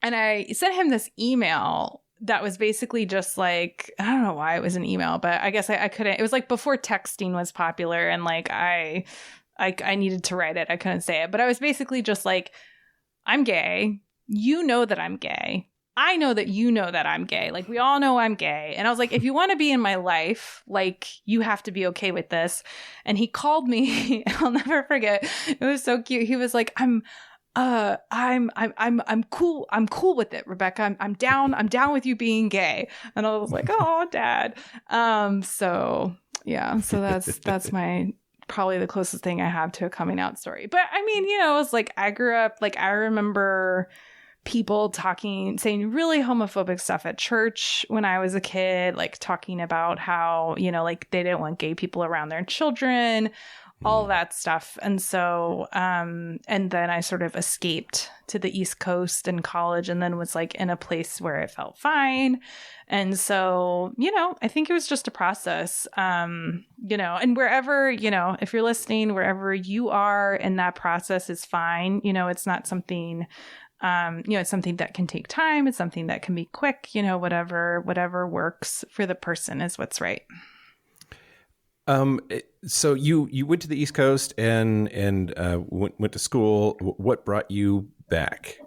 and I sent him this email that was basically just like, I don't know why it was an email, but I guess I couldn't, it was like before texting was popular, and like I needed to write it. I couldn't say it, but I was basically just like, I'm gay. You know that I'm gay. I know that you know that I'm gay. Like, we all know I'm gay. And I was like, if you want to be in my life, like, you have to be okay with this. And he called me, and I'll never forget. It was so cute. He was like, I'm cool. I'm cool with it, Rebecca. I'm down with you being gay. And I was like, oh, Dad. So yeah. So that's my probably the closest thing I have to a coming out story. But I mean, you know, it was like, I grew up, like, I remember people saying really homophobic stuff at church when I was a kid, like talking about how, you know, like they didn't want gay people around their children, all that stuff. And so, and then I sort of escaped to the East Coast in college, and then was like in a place where it felt fine. And so, you know, I think it was just a process, you know, and wherever, you know, if you're listening, wherever you are in that process is fine. You know, it's not something, you know, it's something that can take time. It's something that can be quick, you know, whatever works for the person is what's right. So you went to the East Coast and went to school. What brought you back?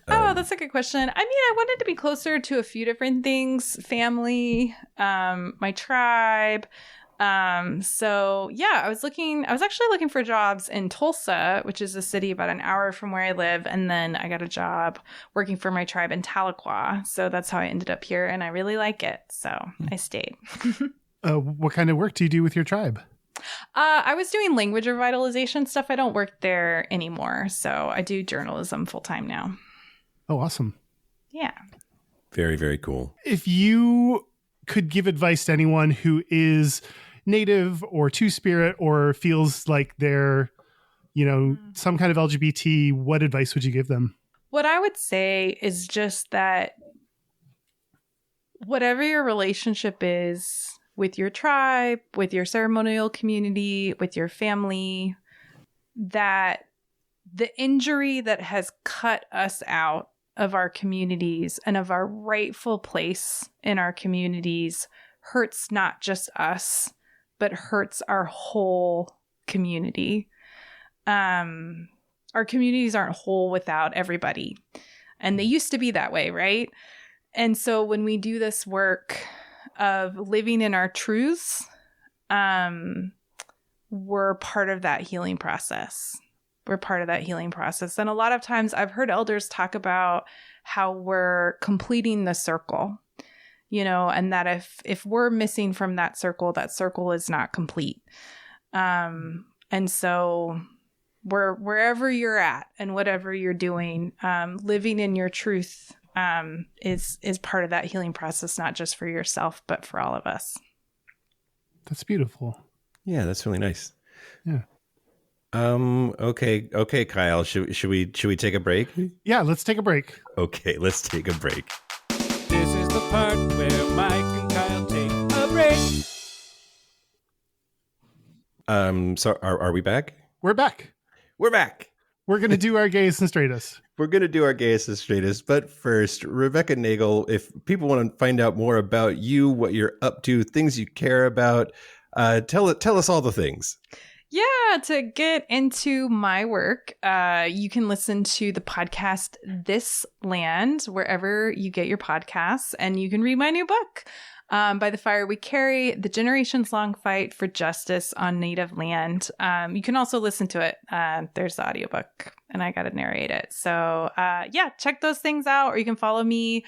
Oh, that's a good question. I mean, I wanted to be closer to a few different things: family, my tribe. So yeah, I was actually looking for jobs in Tulsa, which is a city about an hour from where I live. And then I got a job working for my tribe in Tahlequah. So that's how I ended up here. And I really like it. So I stayed. What kind of work do you do with your tribe? I was doing language revitalization stuff. I don't work there anymore. So I do journalism full time now. Oh, awesome. Yeah. Very, very cool. If you could give advice to anyone who is Native or Two-Spirit or feels like they're, some kind of LGBT, what advice would you give them? What I would say is just that whatever your relationship is with your tribe, with your ceremonial community, with your family, that the injury that has cut us out of our communities and of our rightful place in our communities hurts not just us, but hurts our whole community. Our communities aren't whole without everybody. And they used to be that way, right? And so when we do this work of living in our truths, we're part of that healing process. We're part of that healing process. And a lot of times I've heard elders talk about how we're completing the circle, and that if we're missing from that circle is not complete. And so wherever you're at and whatever you're doing, living in your truth is part of that healing process, not just for yourself, but for all of us. That's beautiful. Yeah, that's really nice. Yeah. Okay, Kyle. Should we take a break? Yeah, let's take a break. Okay, let's take a break. This is the part where Mike and Kyle take a break. So are we back? We're back. We're back. We're going to do our Gayest and Straightest. We're going to do our Gayest and Straightest, but first, Rebecca Nagle, if people want to find out more about you, what you're up to, things you care about, tell us all the things. Yeah, to get into my work, you can listen to the podcast This Land, wherever you get your podcasts, and you can read my new book, By the Fire We Carry, The Generations-Long Fight for Justice on Native Land. You can also listen to it. There's the audiobook, and I got to narrate it. So, check those things out, or you can follow me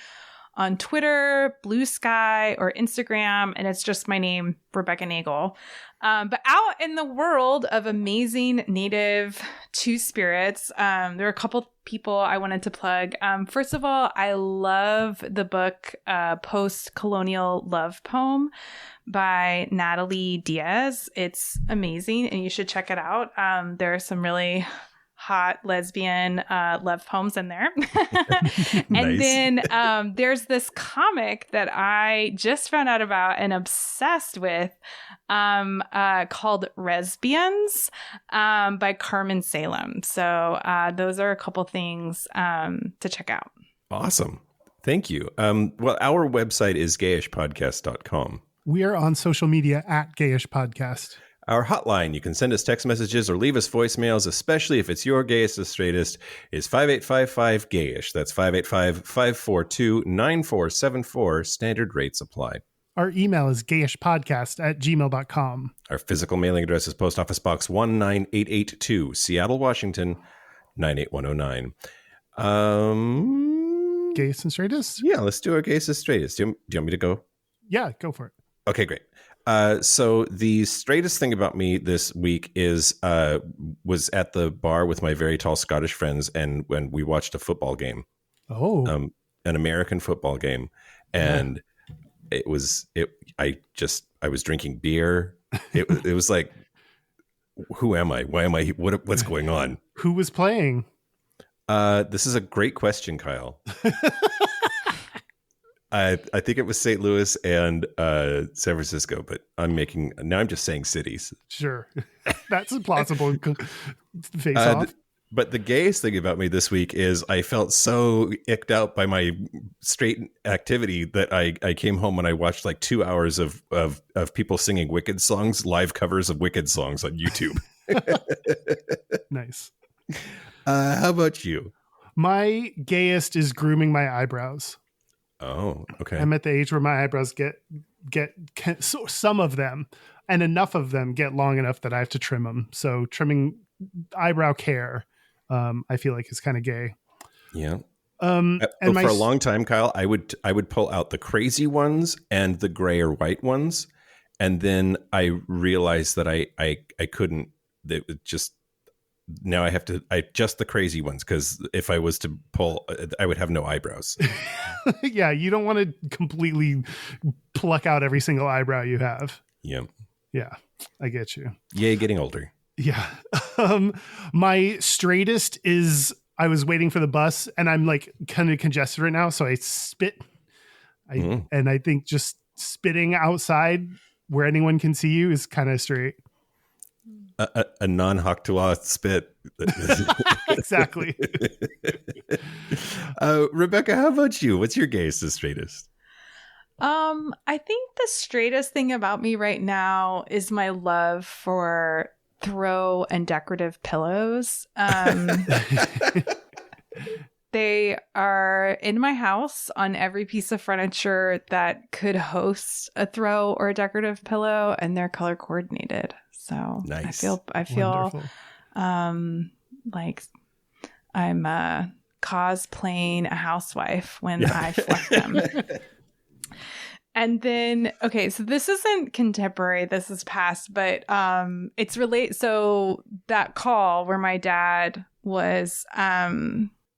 on Twitter, Blue Sky, or Instagram, and it's just my name, Rebecca Nagle. But out in the world of amazing Native Two-Spirits, there are a couple people I wanted to plug. First of all, I love the book Post-Colonial Love Poem by Natalie Diaz. It's amazing, and you should check it out. There are some really hot lesbian love poems in there. And then there's this comic that I just found out about and obsessed with called Resbians by Carmen Salem. So those are a couple things to check out. Awesome. Thank you. Well, our website is gayishpodcast.com. We are on social media at Gayish Podcast. Our hotline, you can send us text messages or leave us voicemails, especially if it's your Gayest or Straightest, is 5855-GAYISH. That's 585-542-9474. Standard rates apply. Our email is gayishpodcast@gmail.com. Our physical mailing address is Post Office Box 19882, Seattle, Washington, 98109. Gayest and Straightest? Yeah, let's do our Gayest and Straightest. Do you want me to go? Yeah, go for it. Okay, great. So the straightest thing about me this week is was at the bar with my very tall Scottish friends, and when we watched a football game, an American football game, and I was drinking beer. It was like, who am I? Why am I? What's going on? Who was playing? This is a great question, Kyle. I think it was St. Louis and San Francisco, but I'm just saying cities. Sure. That's a plausible face off. But the gayest thing about me this week is I felt so icked out by my straight activity that I came home and I watched like 2 hours of people singing Wicked songs, live covers of Wicked songs on YouTube. Nice. How about you? My gayest is grooming my eyebrows. Oh, okay. I'm at the age where my eyebrows so some of them and enough of them get long enough that I have to trim them. So trimming eyebrow care, I feel like is kind of gay. Yeah. And for a long time, Kyle, I would pull out the crazy ones and the gray or white ones, and then I realized that I couldn't. That it just now I have to adjust the crazy ones, because if I was to pull, I would have no eyebrows. Yeah, you don't want to completely pluck out every single eyebrow you have. Yeah, I get you. Yay, getting older. Yeah. My straightest is, I was waiting for the bus and I'm like kind of congested right now, so I spit. And I think just spitting outside where anyone can see you is kind of straight. A non-Haktua spit. Exactly. Rebecca, how about you? What's your gayest and straightest? I think the straightest thing about me right now is my love for throw and decorative pillows. They are in my house on every piece of furniture that could host a throw or a decorative pillow, and they're color coordinated. So nice. I feel like I'm cosplaying a housewife when I fleck them. And then, okay, so this isn't contemporary, this is past, but it's so that call where my dad was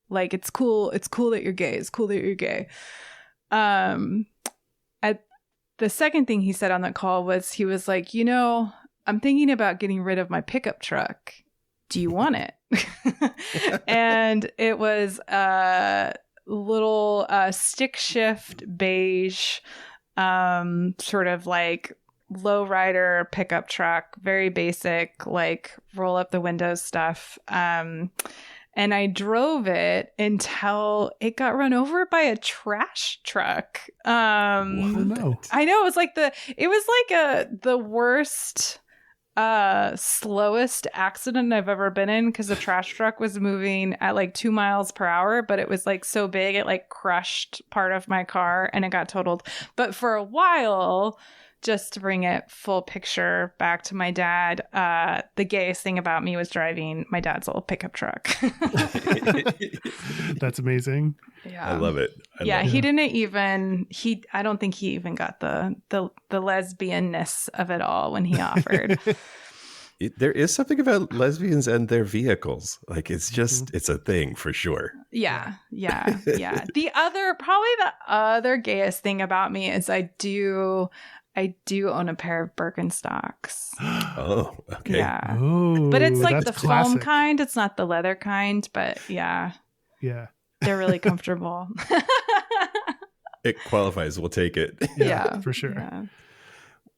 like, it's cool that you're gay. It's cool that you're gay. At the second thing he said on that call was, he was like, I'm thinking about getting rid of my pickup truck. Do you want it? And it was a little stick shift beige, sort of like lowrider pickup truck, very basic, like roll up the windows stuff. And I drove it until it got run over by a trash truck. No. I know, it was like the worst, slowest accident I've ever been in, because the trash truck was moving at like 2 miles per hour, but it was like so big it like crushed part of my car and it got totaled. But for a while, just to bring it full picture back to my dad, the gayest thing about me was driving my dad's old pickup truck. That's amazing. Yeah, I love it. He didn't even, I don't think he even got the lesbianness of it all when he offered. There is something about lesbians and their vehicles. Like, it's just, it's a thing for sure. Yeah. The other gayest thing about me is I do own a pair of Birkenstocks. Oh, okay. Yeah. Oh, but it's like the classic. foam kind. It's not the leather kind, but yeah. Yeah. They're really comfortable. It qualifies. We'll take it. Yeah, for sure. Yeah.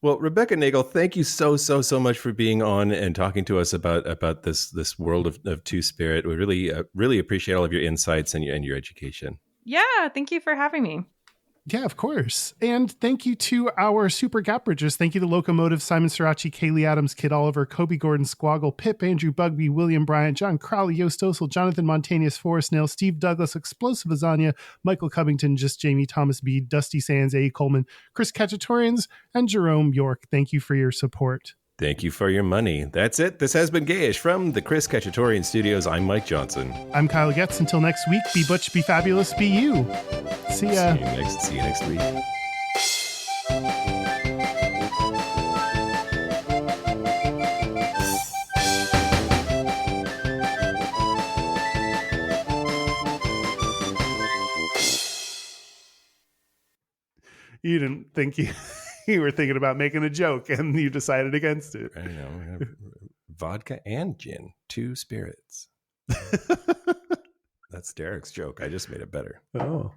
Well, Rebecca Nagle, thank you so much for being on and talking to us about this world of Two-Spirit. We really appreciate all of your insights and your education. Yeah. Thank you for having me. Yeah, of course. And thank you to our super gap bridgers. Thank you to Locomotive, Simon Srirachi, Kaylee Adams, Kid Oliver, Kobe Gordon, Squoggle, Pip, Andrew Bugby, William Bryant, John Crowley, Yost Osel, Jonathan Montanius, Forrest Nail, Steve Douglas, Explosive Azania, Michael Covington, Just Jamie, Thomas B, Dusty Sands, A. Coleman, Chris Cacciatorians, and Jerome York. Thank you for your support. Thank you for your money. That's it. This has been Gayish from the Chris Cacciatorian Studios. I'm Mike Johnson. I'm Kyle Getz. Until next week, be butch, be fabulous, be you. See ya. See you next week. You didn't think you were thinking about making a joke and you decided against it. I know. Vodka and gin, two spirits. That's Derek's joke. I just made it better. Oh.